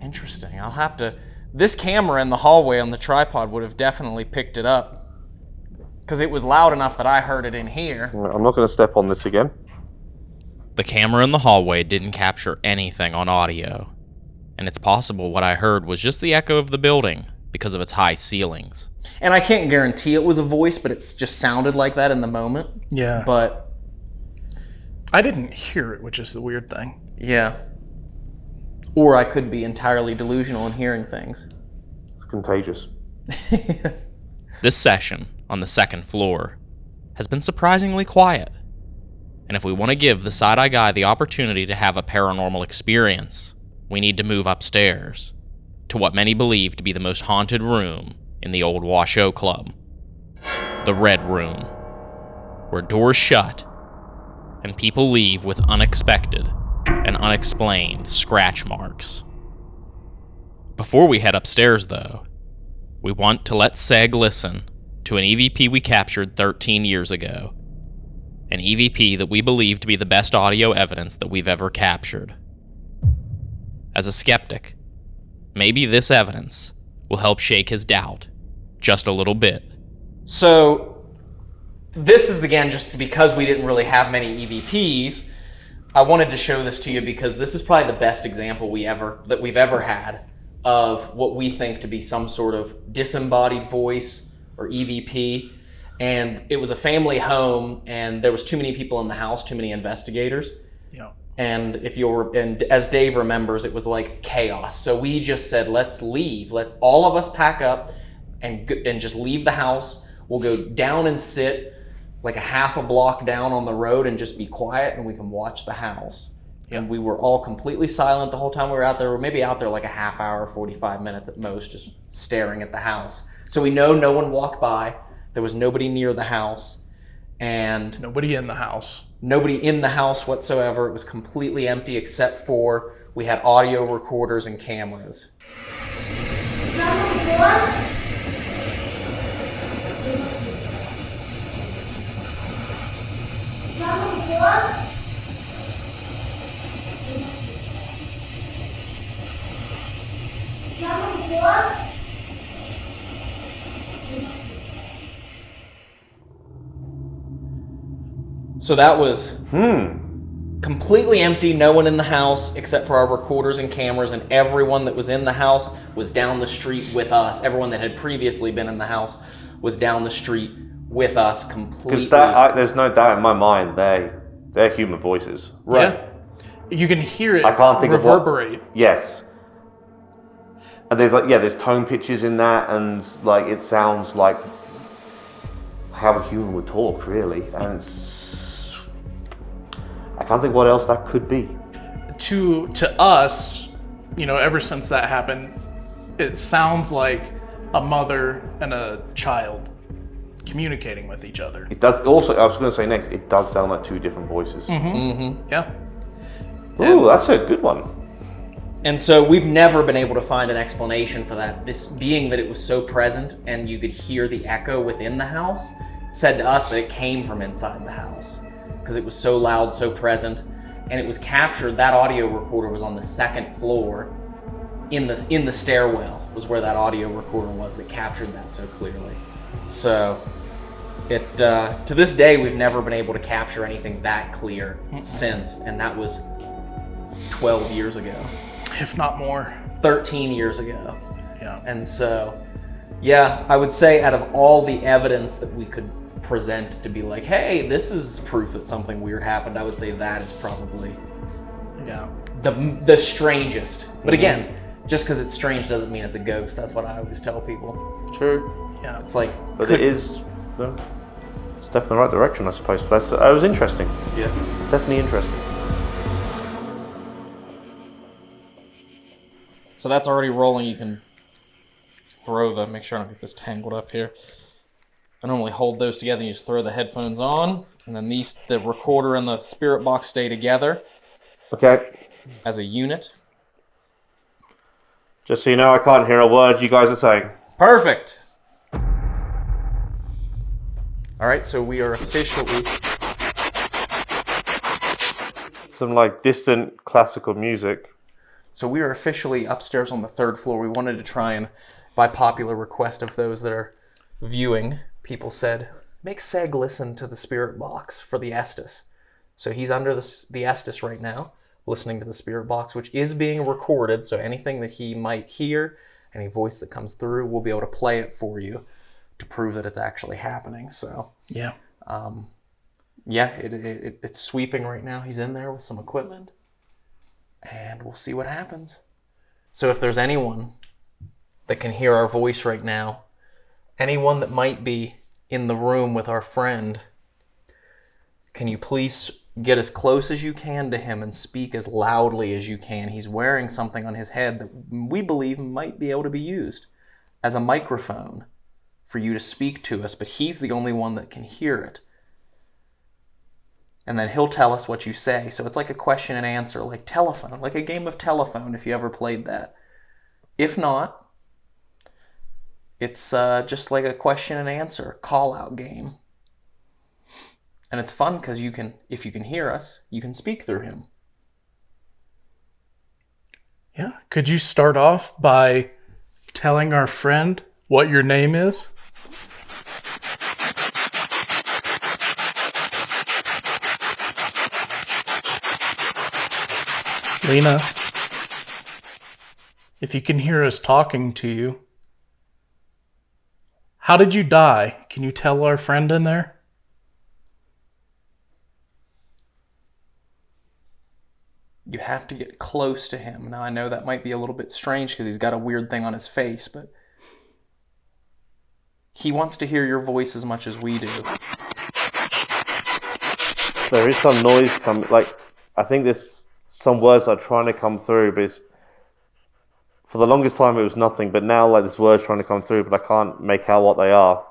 Interesting. I'll have to... This camera in the hallway on the tripod would have definitely picked it up. Because it was loud enough that I heard it in here. I'm not going to step on this again. The camera in the hallway didn't capture anything on audio, and it's possible what I heard was just the echo of the building because of its high ceilings. And I can't guarantee it was a voice, but it's just sounded like that in the moment. Yeah. But... I didn't hear it, which is the weird thing. Yeah. Or I could be entirely delusional in hearing things. It's contagious. This session, on the second floor, has been surprisingly quiet. And if we want to give the side-eye guy the opportunity to have a paranormal experience, we need to move upstairs to what many believe to be the most haunted room in the Old Washoe Club. The Red Room. where doors shut and people leave with unexpected and unexplained scratch marks. Before we head upstairs, though, we want to let Seg listen to an EVP we captured 13 years ago. An EVP that we believe to be the best audio evidence that we've ever captured. As a skeptic, maybe this evidence will help shake his doubt just a little bit. So, this is again just because we didn't really have many EVPs. I wanted to show this to you because this is probably the best example we've ever had of what we think to be some sort of disembodied voice or EVP. And it was a family home, and there was too many people in the house, too many investigators. Yeah. And and as Dave remembers, it was like chaos. So we just said, let's leave. Let's all of us pack up and just leave the house. We'll go down and sit like a half a block down on the road and just be quiet, and we can watch the house. And we were all completely silent the whole time we were out there. We were maybe out there like a half hour, 45 minutes at most, just staring at the house. So we know no one walked by. There was nobody near the house. And Nobody in the house. nobody in the house whatsoever. It was completely empty except for we had audio recorders and cameras. So that was completely empty, no one in the house except for our recorders and cameras, and everyone that was in the house was down the street with us. Everyone that had previously been in the house was down the street with us completely. Because there's no doubt in my mind they're human voices. Right. Yeah. You can hear it I can't think reverberate. of what. Yes. And there's tone pitches in that, and like it sounds like how a human would talk, really. And I can't think what else that could be. To us, ever since that happened, it sounds like a mother and a child communicating with each other. It does. Also, I was going to say next, it does sound like two different voices. Yeah. Ooh, that's a good one. And so we've never been able to find an explanation for that. This being that it was so present and you could hear the echo within the house, said to us that it came from inside the house because it was so loud, so present, and it was captured. That audio recorder was on the second floor in the stairwell was where that audio recorder was that captured that so clearly. So it to this day we've never been able to capture anything that clear since, and that was 12 years ago. If not more. 13 years ago. Yeah. And so, yeah, I would say out of all the evidence that we could present to be like, hey, this is proof that something weird happened, I would say that is probably the strangest. But again, just because it's strange doesn't mean it's a ghost. That's what I always tell people. True. Yeah. It's like... But it is a step in the right direction, I suppose. That was interesting. Yeah. Definitely interesting. So that's already rolling. You can make sure I don't get this tangled up here. I normally hold those together and you just throw the headphones on, and then the recorder and the spirit box stay together. Okay. As a unit. Just so you know, I can't hear a word you guys are saying. Perfect. All right, so we are officially... Some distant classical music. So we are officially upstairs on the third floor. We wanted to try and, by popular request of those that are viewing, people said, make Seg listen to the spirit box for the Estes. So he's under the Estes right now, listening to the spirit box, which is being recorded. So anything that he might hear, any voice that comes through, we'll be able to play it for you to prove that it's actually happening. So Yeah. It's sweeping right now. He's in there with some equipment. And we'll see what happens. So if there's anyone that can hear our voice right now, anyone that might be in the room with our friend, can you please get as close as you can to him and speak as loudly as you can? He's wearing something on his head that we believe might be able to be used as a microphone for you to speak to us, but he's the only one that can hear it. And then he'll tell us what you say. So it's like a question and answer, like telephone, like a game of telephone if you ever played that. If not, it's just like a question and answer, call-out game. And it's fun because if you can hear us, you can speak through him. Yeah. Could you start off by telling our friend what your name is? Lena, if you can hear us talking to you, how did you die? Can you tell our friend in there? You have to get close to him. Now, I know that might be a little bit strange because he's got a weird thing on his face, but he wants to hear your voice as much as we do. There is some noise coming. Like, I think there's some words are trying to come through, but for the longest time it was nothing. But now, like, there's words trying to come through, but I can't make out what they are.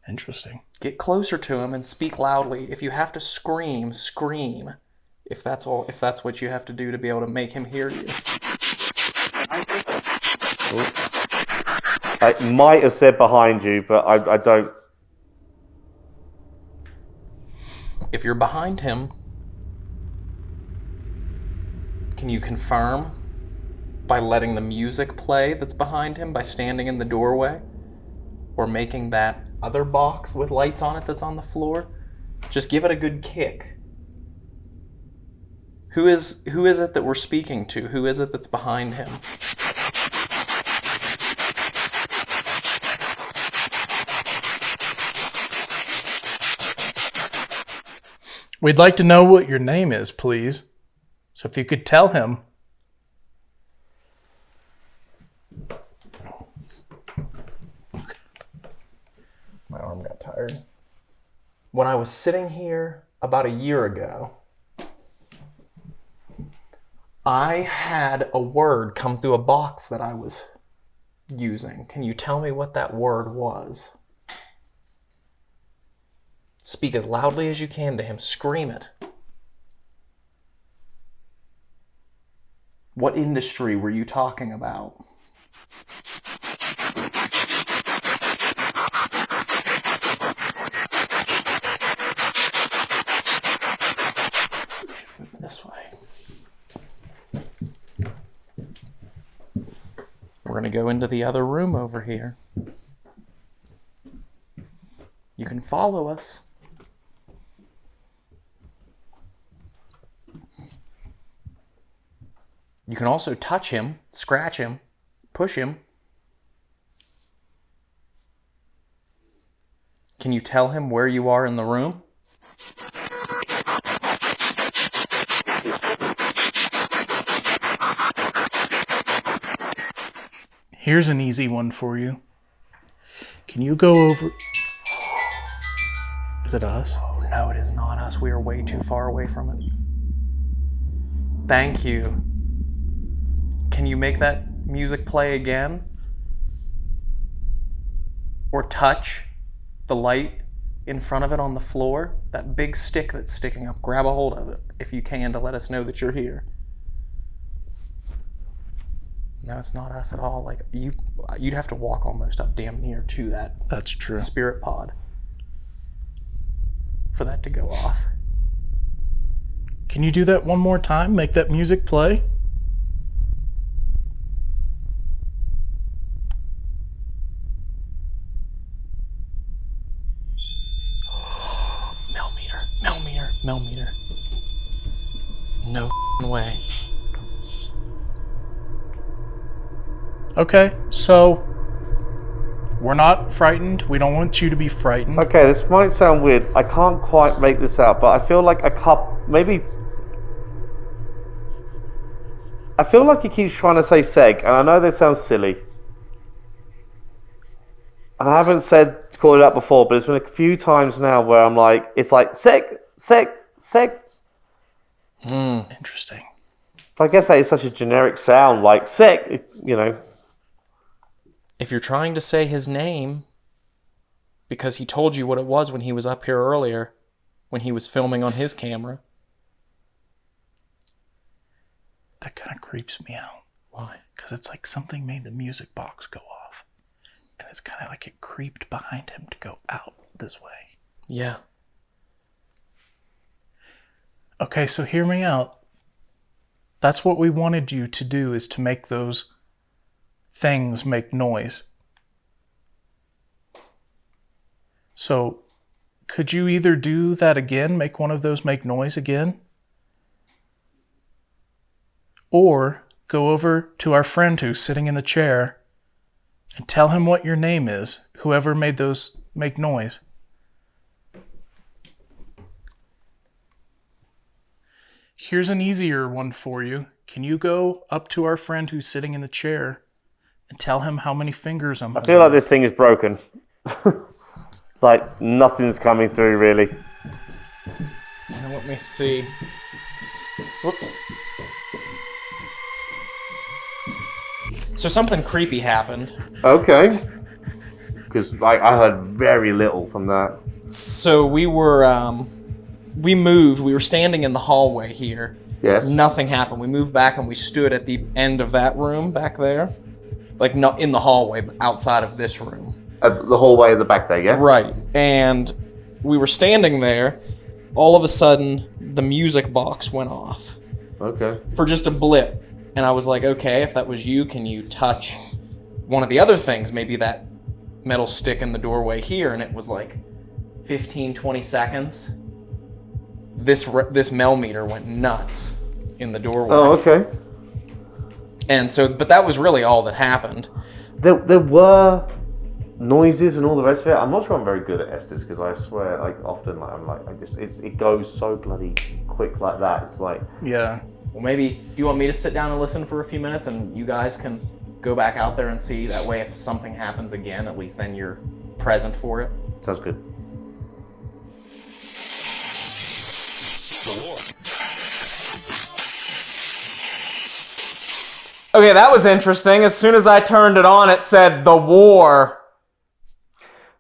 Interesting. Get closer to him and speak loudly. If you have to scream, scream. If that's what you have to do to be able to make him hear you. I might have said behind you, but I don't. If you're behind him, can you confirm by letting the music play that's behind him, by standing in the doorway? Or making that other box with lights on it that's on the floor? Just give it a good kick. Who is it that we're speaking to? Who is it that's behind him? We'd like to know what your name is, please. So if you could tell him. My arm got tired. When I was sitting here about a year ago, I had a word come through a box that I was using. Can you tell me what that word was? Speak as loudly as you can to him. Scream it. What industry were you talking about? We should move this way. We're going to go into the other room over here. You can follow us. You can also touch him, scratch him, push him. Can you tell him where you are in the room? Here's an easy one for you. Can you go over... Is it us? Oh, no, it is not us. We are way too far away from it. Thank you. Can you make that music play again? Or touch the light in front of it on the floor? That big stick that's sticking up. Grab a hold of it if you can to let us know that you're here. No, it's not us at all. Like you'd have to walk almost up damn near to that. That's true. Spirit pod for that to go off. Can you do that one more time? Make that music play? Millimeter. No way. Okay, so we're not frightened. We don't want you to be frightened. Okay, this might sound weird. I can't quite make this out, but I feel like I feel like he keeps trying to say seg, and I know that sounds silly. And I haven't called it out before, but there's been a few times now where I'm like, it's like seg. Interesting. But I guess that is such a generic sound, like seg, you know. If you're trying to say his name, because he told you what it was when he was up here earlier, when he was filming on his camera. That kind of creeps me out. Why? Because it's like something made the music box go off. And it's kind of like it creeped behind him to go out this way. Yeah. Okay, so hear me out. That's what we wanted you to do, is to make those things make noise. So, could you either do that again, make one of those make noise again? Or go over to our friend who's sitting in the chair and tell him what your name is, whoever made those make noise. Here's an easier one for you. Can you go up to our friend who's sitting in the chair and tell him how many fingers I'm I feel like this thing is broken. Like, nothing's coming through, really. Now let me see. Whoops. So something creepy happened. Okay. Because I heard very little from that. So we moved. We were standing in the hallway here. Yes. Nothing happened. We moved back and we stood at the end of that room back there. Like, not in the hallway, but outside of this room. The hallway at the back there, yeah? Right. And we were standing there. All of a sudden, the music box went off. Okay. For just a blip. And I was like, okay, if that was you, can you touch one of the other things? Maybe that metal stick in the doorway here. And it was like 15, 20 seconds. This Mel meter went nuts in the doorway. Oh, okay. And so, but that was really all that happened. There were noises and all the rest of it. I'm not sure I'm very good at Estes, because I swear, like, often, like, I'm like, it goes so bloody quick like that. It's like, Yeah. Well, maybe, do you want me to sit down and listen for a few minutes and you guys can go back out there and see? That way, if something happens again, at least then you're present for it. sounds good. Okay, that was interesting. As soon as I turned it on, it said, "The War."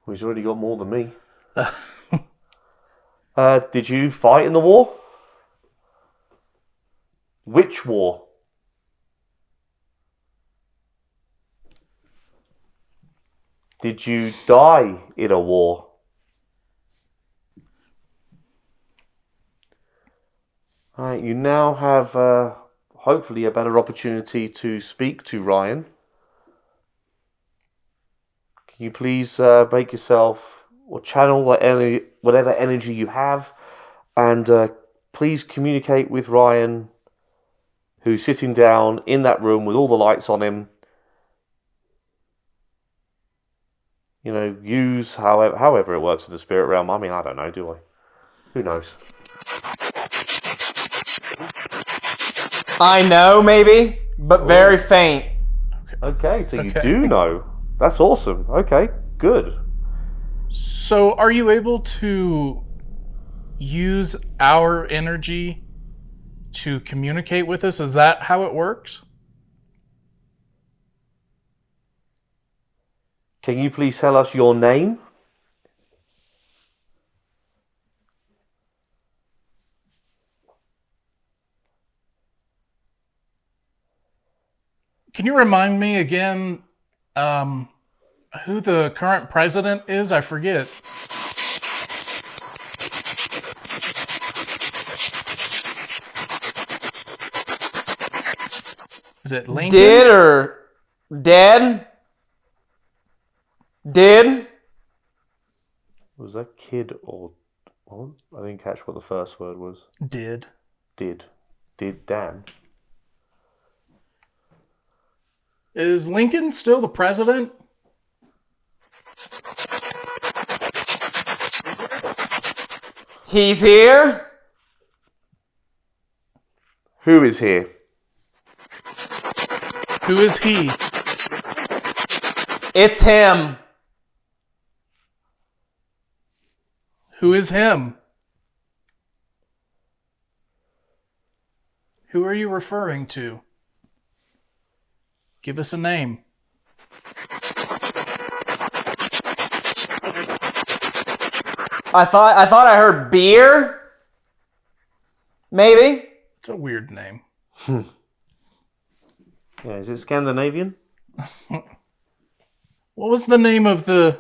Well, he's already got more than me. Did you fight in the war? Which war? Did you die in a war? Alright, you now have hopefully a better opportunity to speak to Ryan. Can you please make yourself, or channel whatever energy you have, and please communicate with Ryan, who's sitting down in that room with all the lights on him. You know, use however it works in the spirit realm. I mean, I don't know, do I? Who knows? I know, maybe, but very faint. Okay, so you Okay. do know. That's awesome. Okay, good. So, are you able to use our energy to communicate with us? Is that how it works? Can you please tell us your name? Can you remind me again who the current president is? I forget. Is it Lincoln? Did or dead? Did? Was that kid or what? I didn't catch what the first word was. Did. Did Dan? Is Lincoln still the president? He's here? Who is here? Who is he? It's him. Who is him? Who are you referring to? Give us a name. I thought I heard beer. Maybe. It's a weird name. Yeah, is it Scandinavian? What was the name of the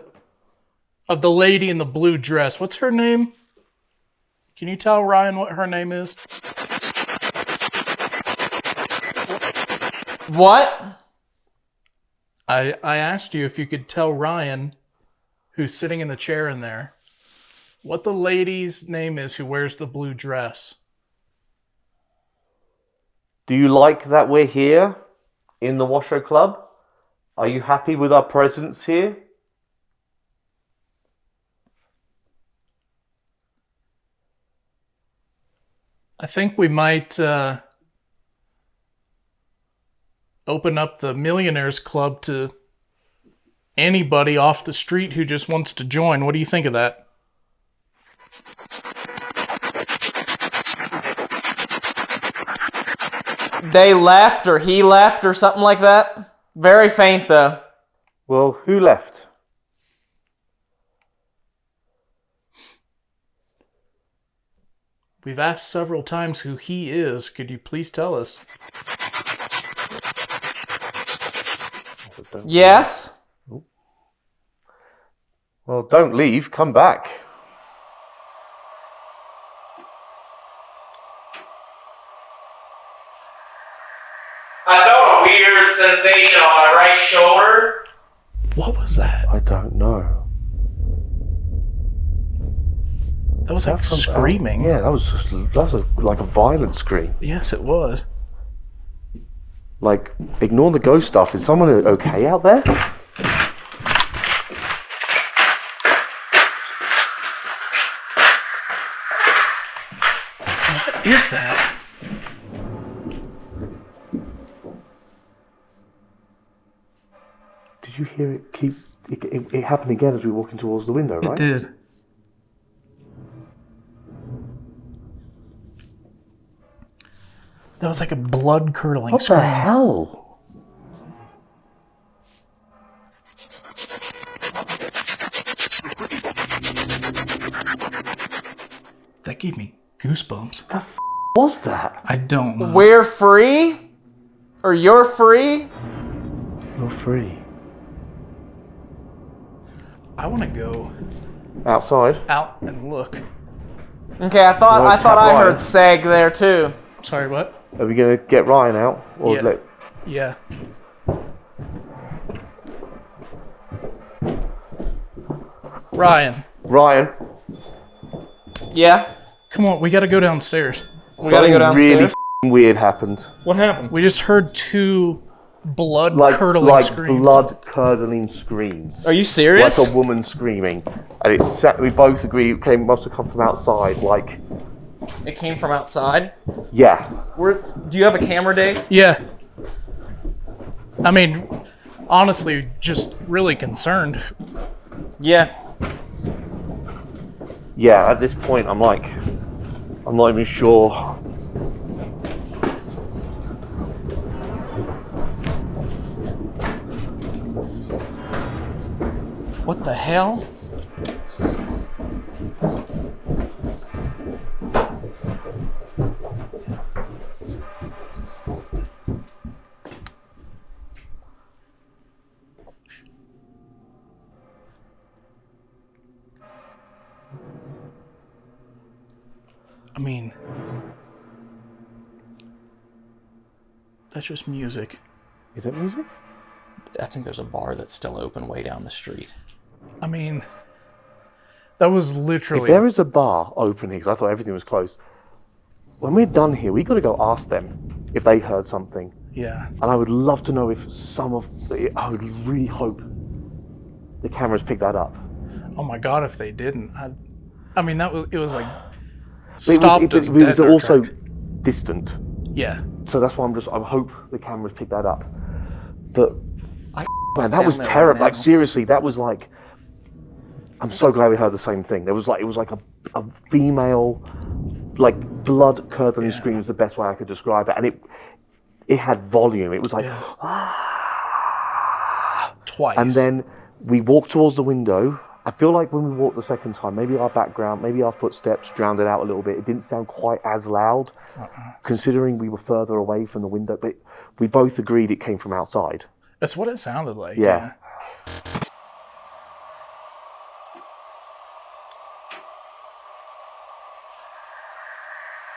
lady in the blue dress? What's her name? Can you tell Ryan what her name is? What? I asked you if you could tell Ryan, who's sitting in the chair in there, what the lady's name is who wears the blue dress. Do you like that we're here in the Washoe Club? Are you happy with our presence here? I think we might open up the Millionaires Club to anybody off the street who just wants to join. What do you think of that? They left or he left or something like that? Very faint though. Well, who left? We've asked several times who he is. Could you please tell us? Yes? Well, don't leave. Come back. I felt a weird sensation on my right shoulder. What was that? I don't know. That was like screaming. Yeah, that was like a violent scream. Yes, it was. Like, ignore the ghost stuff. Is someone okay out there? What is that? Did you hear it keep... It happened again as we were walking towards the window, right? It did. That was like a blood-curdling What scream. the hell? That gave me goosebumps. The was that? I don't know. We're free? Or you're free? You're free. I want to go Outside? out and look. Okay, I thought I heard Seg there too. Sorry, what? Are we going to get Ryan out? Or Yeah. let... Yeah. Ryan, Ryan? Yeah? come on, we gotta go downstairs. We gotta go downstairs. Really f***ing weird happened. What happened? We just heard two Like blood-curdling screams. blood-curdling screams. Are you serious? Like a woman screaming. And we both agree it must have come from outside, like... It came from outside? Yeah. Do you have a camera, Dave? Yeah. I mean, honestly, just really concerned. Yeah. Yeah, at this point, I'm not even sure. What the hell? I mean, that's just music. Is that music? I think there's a bar that's still open way down the street. I mean, that was If literally... there is a bar open here, because I thought everything was closed, when we're done here, we got to go ask them if they heard something. Yeah. And I would love to know if I would really hope the cameras picked that up. Oh my god, if they didn't. I mean, it was like... It stopped us was dead in our also tracks. distant. Yeah. So that's why I hope the cameras pick that up. But, man, that down was there terrible. right Like, now. seriously, that was like... I'm so glad we heard the same thing. It was like a female, like, blood-curdling scream is the best way I could describe it. And it had volume. It was like... Twice. And then we walked towards the window, I feel like when we walked the second time, maybe our background, maybe our footsteps drowned it out a little bit. It didn't sound quite as loud, considering we were further away from the window. But we both agreed it came from outside. That's what it sounded like. Yeah.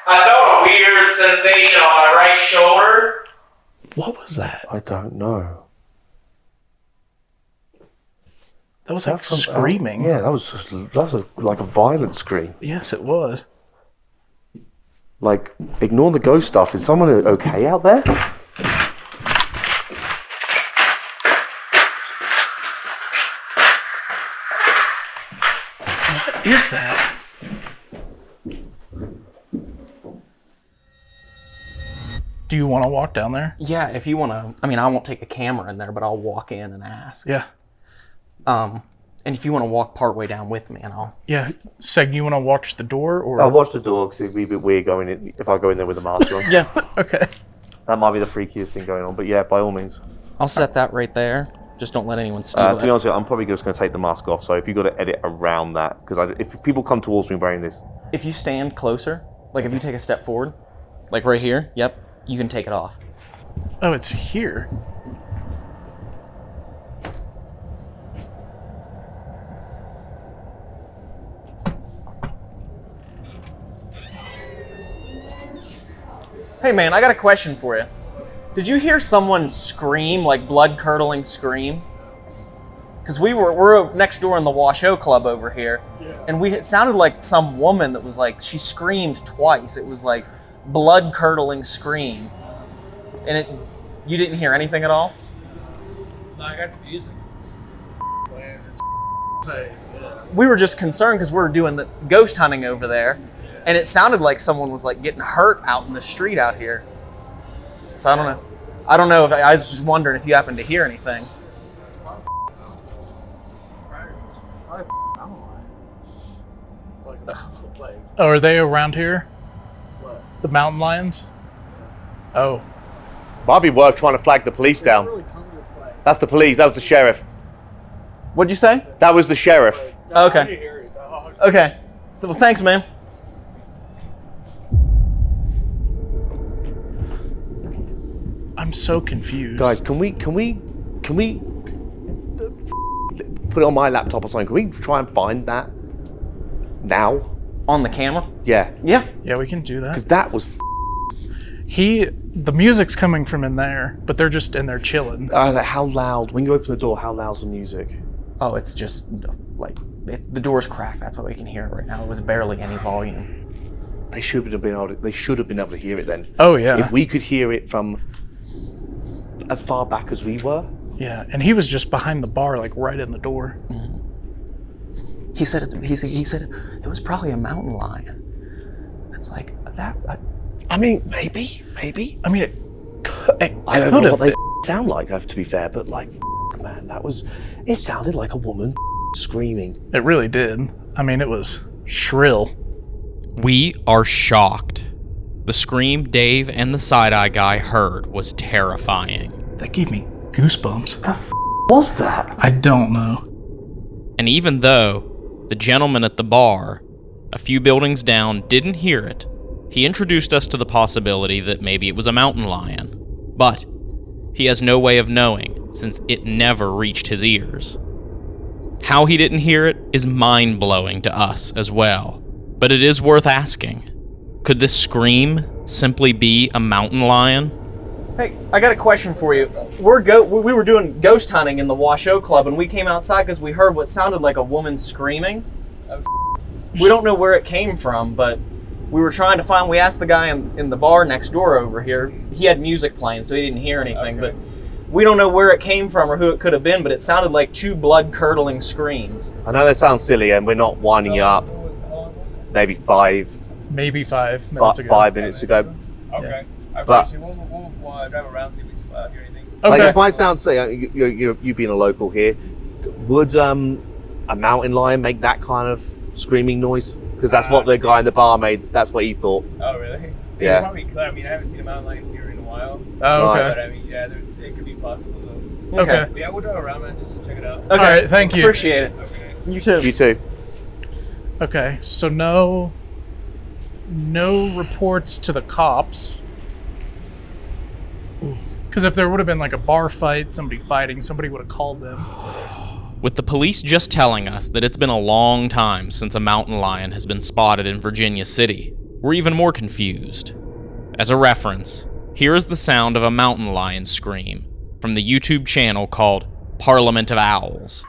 I felt a weird sensation on my right shoulder. What was that? I don't know. That was like screaming. Yeah, that was like a violent scream. Yes, it was. Like, ignore the ghost stuff. Is someone okay out there? What is that? Do you want to walk down there? Yeah, if you want to. I mean, I won't take a camera in there, but I'll walk in and ask. Yeah. And if you want to walk part way down with me, and I'll. Yeah. Seg, you want to watch the door or? I'll watch the door because it'd be a bit weird going in if I go in there with a mask on. Yeah. Okay. That might be the freakiest thing going on. But yeah, by all means. I'll set that right there. Just don't let anyone steal To be it. honest with you, I'm probably just going to take the mask off. So if you've got to edit around that, because if people come towards me wearing this. If you stand closer, like if you take a step forward, like right here, yep, you can take it off. Oh, it's here. Hey man, I got a question for you. Did you hear someone scream, like blood-curdling scream? Because we're next door in the Washoe Club over here, and it sounded like some woman that was like, she screamed twice. It was like blood-curdling scream. And you didn't hear anything at all? No, I got the music. We were just concerned because we were doing the ghost hunting over there, and it sounded like someone was like getting hurt out in the street out here. So I don't know. I don't know if I was just wondering if you happened to hear anything. Oh, are they around here? What? The mountain lions? Oh. Might be worth trying to flag the police down. That's the police. That was the sheriff. What'd you say? That was the sheriff. Okay. Okay. Well, thanks, man. I'm so confused. Guys, can we put it on my laptop or something? Can we try and find that now? On the camera? Yeah. Yeah. Yeah, we can do that. Because that was The music's coming from in there, but they're just in there chilling. how loud? When you open the door, how loud's the music? Oh, it's just like the door's cracked. That's why we can hear it right now. It was barely any volume. They should have been able to hear it then. Oh yeah. If we could hear it from as far back as we were. Yeah, and he was just behind the bar, like right in the door. Mm-hmm. He said it was probably a mountain lion. It's like that. I mean, maybe. I mean, it I don't know could what have they sound like, to be fair, but like, man, it sounded like a woman screaming. It really did. I mean, it was shrill. We are shocked. The scream Dave and the side-eye guy heard was terrifying. That gave me goosebumps. What was that? I don't know. And even though the gentleman at the bar, a few buildings down, didn't hear it, he introduced us to the possibility that maybe it was a mountain lion. But he has no way of knowing, since it never reached his ears. How he didn't hear it is mind-blowing to us as well. But it is worth asking. Could this scream simply be a mountain lion? Hey, I got a question for you. We were doing ghost hunting in the Washoe Club, and we came outside because we heard what sounded like a woman screaming. We don't know where it came from, but we were trying to find. We asked the guy in the bar next door over here. He had music playing, so he didn't hear anything. Okay. But we don't know where it came from or who it could have been. But it sounded like two blood-curdling screams. I know that sounds silly, and we're not winding you up. Maybe 5 minutes ago. 5 minutes ago. Okay. But We'll drive around, see if we hear anything. Okay. like, this might sound silly. You being a local here, would a mountain lion make that kind of screaming noise? Because that's what the guy in the bar made. That's what he thought. Oh, really? Yeah. It probably could. I mean, I haven't seen a mountain lion here in a while. Oh, okay. But I mean, yeah, it could be possible though. Okay. But yeah, we'll drive around, man, just to check it out. Okay. All right, thank you. Appreciate it. Okay. You too. You too. Okay, so no reports to the cops. Because if there would have been like a bar fight, somebody fighting, somebody would have called them. With the police just telling us that it's been a long time since a mountain lion has been spotted in Virginia City, we're even more confused. As a reference, here is the sound of a mountain lion scream from the YouTube channel called Parliament of Owls.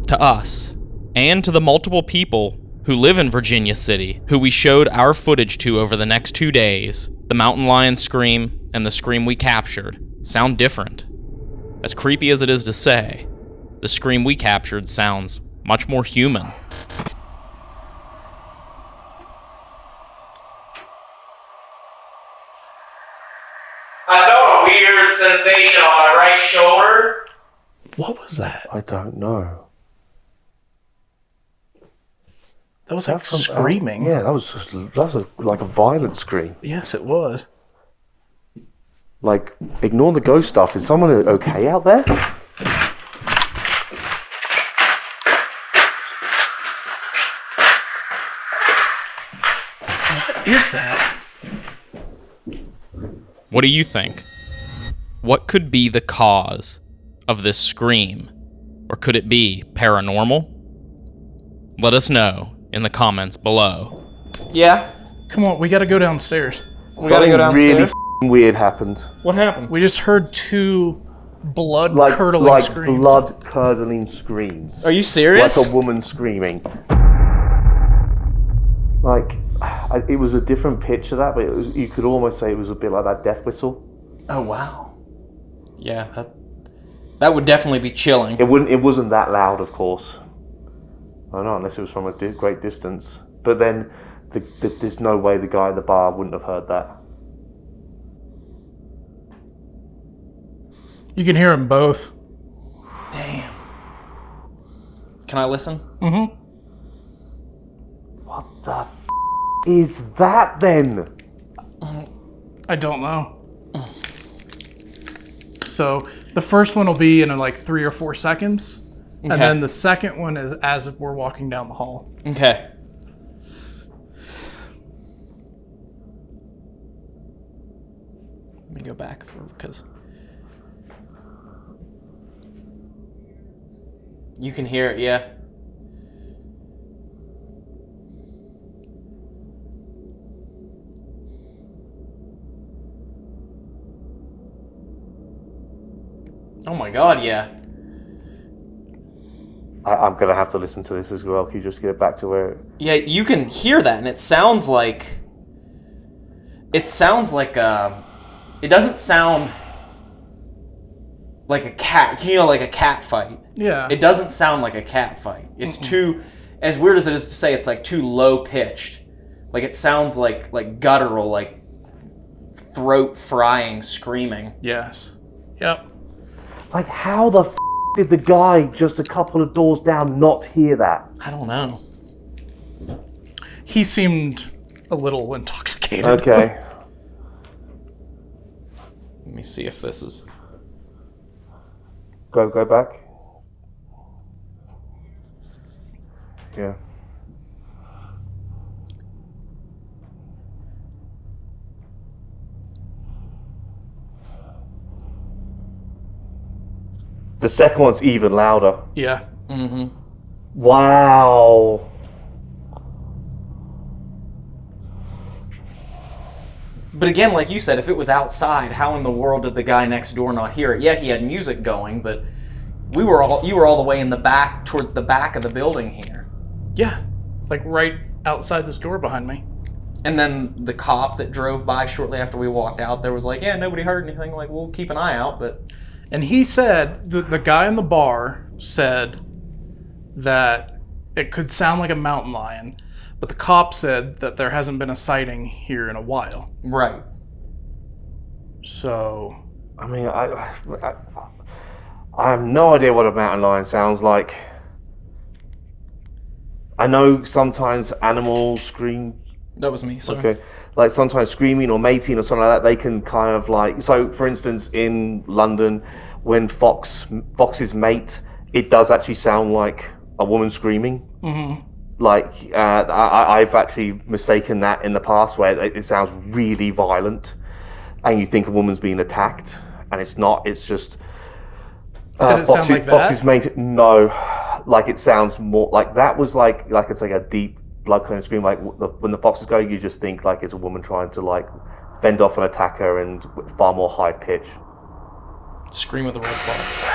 To us, and to the multiple people who live in Virginia City, who we showed our footage to over the next 2 days, the mountain lion scream and the scream we captured sound different. As creepy as it is to say, the scream we captured sounds much more human. I felt a weird sensation on my right shoulder. What was that? I don't know. That was like screaming. Yeah, that was like a violent scream. Yes, it was. Like, ignore the ghost stuff. Is someone okay out there? What is that? What do you think? What could be the cause of this scream? Or could it be paranormal? Let us know in the comments below. Yeah. Come on, we gotta go downstairs. We gotta go downstairs. Really weird happened. What happened? We just heard two blood-curdling screams. Like blood-curdling screams. Are you serious? Like a woman screaming. Like, it was a different pitch of that, but you could almost say it was a bit like that death whistle. Oh wow. Yeah, that would definitely be chilling. It wasn't that loud, of course. I don't know, unless it was from a great distance. But then, there's no way the guy at the bar wouldn't have heard that. You can hear them both. Damn. Can I listen? Mm-hmm. What the is that then? I don't know. So the first one will be in like 3 or 4 seconds. Okay. And then the second one is as we're walking down the hall. Okay. Let me go back because you can hear it, yeah. Oh my god, yeah. I'm going to have to listen to this as well. Can you just get back to where... Yeah, you can hear that, and it sounds like... It doesn't sound like a cat, like a cat fight. Yeah. It doesn't sound like a cat fight. It's too... As weird as it is to say, it's like too low-pitched. Like, it sounds like guttural, like throat-frying screaming. Yes. Yep. Like, how the did the guy just a couple of doors down not hear that? I don't know. He seemed a little intoxicated. Okay. Let me see if this is... Go back. Yeah. The second one's even louder. Yeah. Mm-hmm. Wow. But again, like you said, if it was outside, how in the world did the guy next door not hear it? Yeah, he had music going, but you were all the way in the back, towards the back of the building here. Yeah. Like right outside this door behind me. And then the cop that drove by shortly after we walked out there was like, yeah, nobody heard anything. Like, we'll keep an eye out, but... And he said, the guy in the bar said that it could sound like a mountain lion, but the cop said that there hasn't been a sighting here in a while. Right. So... I mean, I have no idea what a mountain lion sounds like. I know sometimes animals scream. That was me. Sorry. Okay. Like sometimes screaming or mating or something like that, they can kind of like. So, for instance, in London, when foxes mate, it does actually sound like a woman screaming. Mm-hmm. Like I've actually mistaken that in the past, where it sounds really violent, and you think a woman's being attacked, and it's not. It's just. Did it sound like that? Foxes mate. No, like it sounds more like that was like it's like a deep blood kind of scream. Like when the foxes go, you just think like it's a woman trying to like fend off an attacker, and with far more high pitch. Scream of the red fox.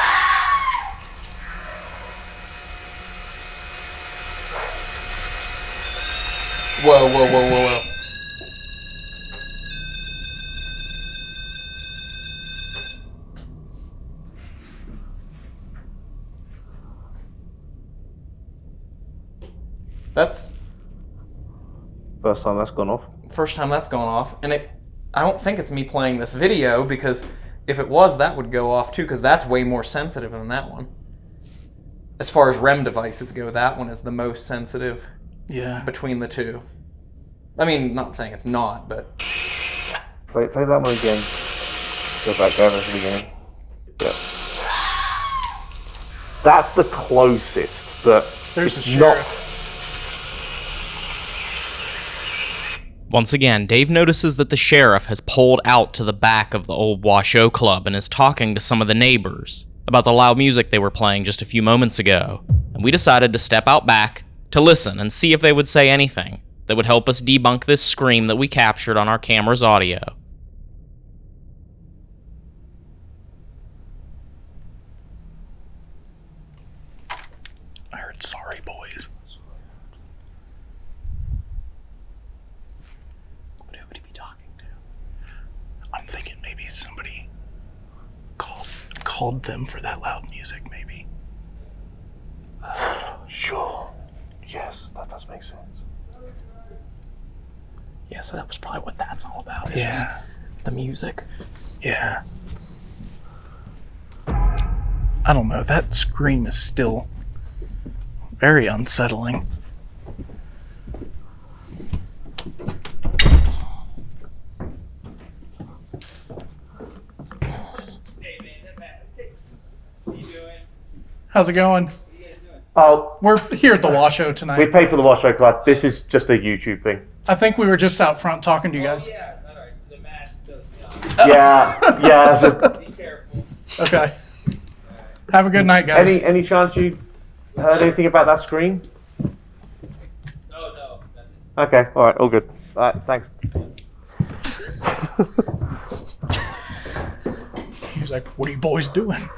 Whoa, whoa, whoa, whoa, whoa. That's First time that's gone off. first time that's gone off, and I don't think it's me playing this video, because if it was, that would go off too, because that's way more sensitive than that one. As far as REM devices go, that one is the most sensitive between the two. I mean, not saying it's not, but... Play that one again. Go back over to the beginning. Yep. That's the closest, but There's it's a not. sheriff. Once again, Dave notices that the sheriff has pulled out to the back of the Old Washoe Club and is talking to some of the neighbors about the loud music they were playing just a few moments ago, and we decided to step out back to listen and see if they would say anything that would help us debunk this scream that we captured on our camera's audio. I heard sorry, boys. But who would he be talking to? I'm thinking maybe somebody called them for that loud music, maybe. Sure. Yes, that does make sense. Yeah, so that was probably what that's all about, is just the music. Yeah. I don't know, that scream is still very unsettling. How's it going? Oh, We're here at the Washoe tonight. we pay for the Washoe Club. This is just a YouTube thing. I think we were just out front talking to you guys. Yeah, alright. The mask does Yeah. It's just, Be careful. Okay. Have a good night, guys. any chance you heard anything about that scream? No, nothing. Okay. All right. All good. All right. Thanks. He's like, what are you boys doing?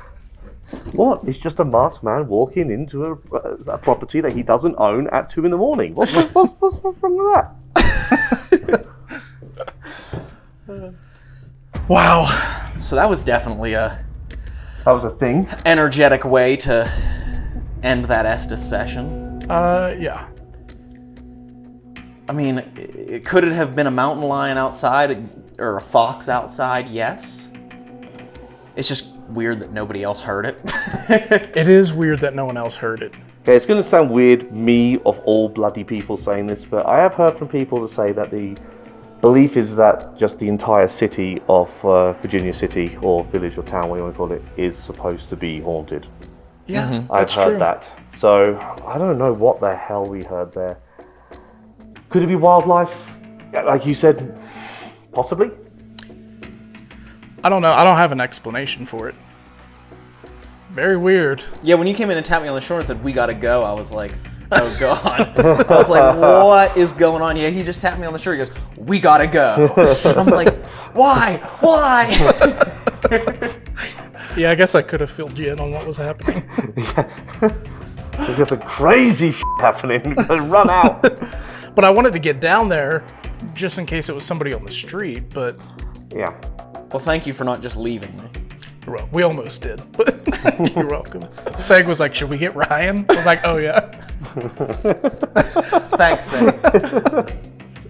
What? He's just a masked man walking into a property that he doesn't own at 2 a.m. What's wrong with that? Wow. So that was definitely a That was a thing. energetic way to end that Estes session. Yeah. I mean, could it have been a mountain lion outside or a fox outside? Yes. It's just weird that nobody else heard it. It is weird that no one else heard it. Okay, it's going to sound weird, me of all bloody people saying this, but I have heard from people to say that the belief is that just the entire city of Virginia City, or village or town, what you want to call it, is supposed to be haunted. Yeah, I've that's heard true. that. So, I don't know what the hell we heard there. Could it be wildlife? Like you said, possibly? I don't know. I don't have an explanation for it. Very weird. Yeah, when you came in and tapped me on the shoulder and said, "We gotta go," I was like, oh God. I was like, what is going on? Yeah, he just tapped me on the shoulder. He goes, "We gotta go." I'm like, why? Why? Yeah, I guess I could have filled you in on what was happening. There's just a crazy shit happening. Run out. But I wanted to get down there just in case it was somebody on the street, but Yeah. Well, thank you for not just leaving me. well, we almost did. But you're welcome. Seg was like, should we get Ryan? I was like, oh yeah. Thanks, Sam.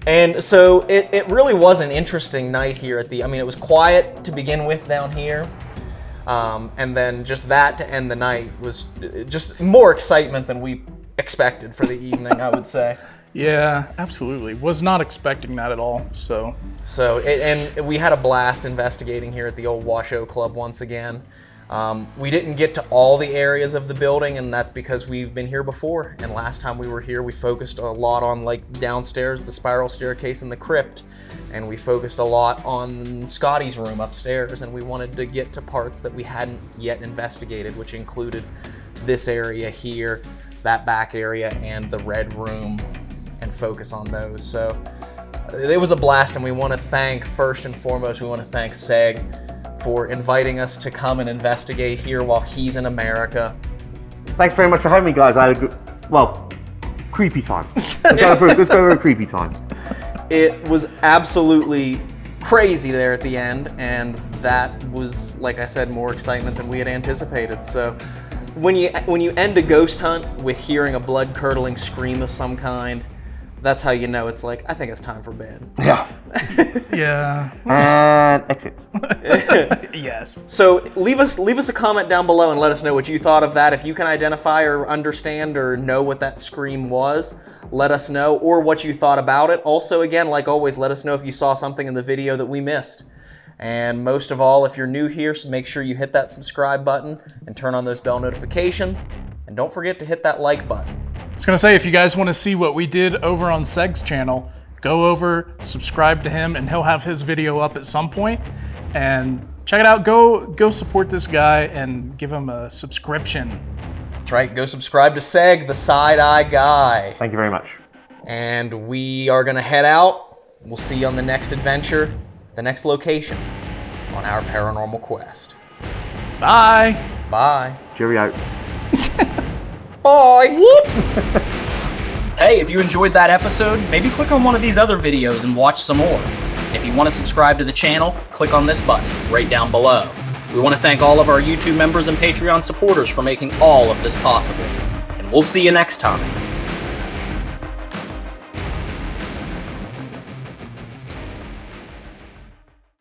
And so it really was an interesting night here at the, I mean, it was quiet to begin with down here. And then just that to end the night was just more excitement than we expected for the evening, I would say. Yeah, absolutely. Was not expecting that at all. So And we had a blast investigating here at the Old Washoe Club once again. We didn't get to all the areas of the building, and that's because we've been here before. And last time we were here, we focused a lot on like downstairs, the spiral staircase and the crypt. And we focused a lot on Scotty's room upstairs, and we wanted to get to parts that we hadn't yet investigated, which included this area here, that back area, and the red room, and focus on those. So it was a blast, and we want to thank, first and foremost, we want to thank Seg for inviting us to come and investigate here while he's in America. Thanks very much for having me, guys. I had a good, creepy time. Let's go for a creepy time. It was absolutely crazy there at the end, and that was, like I said, more excitement than we had anticipated. So when you end a ghost hunt with hearing a blood-curdling scream of some kind, that's how you know it's like, I think it's time for bed. Yeah. yeah. And exit. Yes. So leave us a comment down below and let us know what you thought of that. If you can identify or understand or know what that scream was, let us know, or what you thought about it. Also, again, like always, let us know if you saw something in the video that we missed. And most of all, if you're new here, so make sure you hit that subscribe button and turn on those bell notifications. And don't forget to hit that like button. I was gonna say, if you guys want to see what we did over on Seg's channel, go over, subscribe to him, and he'll have his video up at some point. And check it out. Go support this guy and give him a subscription. That's right. Go subscribe to Seg, the side-eye guy. Thank you very much. And we are gonna head out. We'll see you on the next adventure, the next location on our paranormal quest. Bye. Bye. Cheerio. Bye. Hey, if you enjoyed that episode, maybe click on one of these other videos and watch some more. If you want to subscribe to the channel, click on this button right down below. We want to thank all of our YouTube members and Patreon supporters for making all of this possible. And we'll see you next time.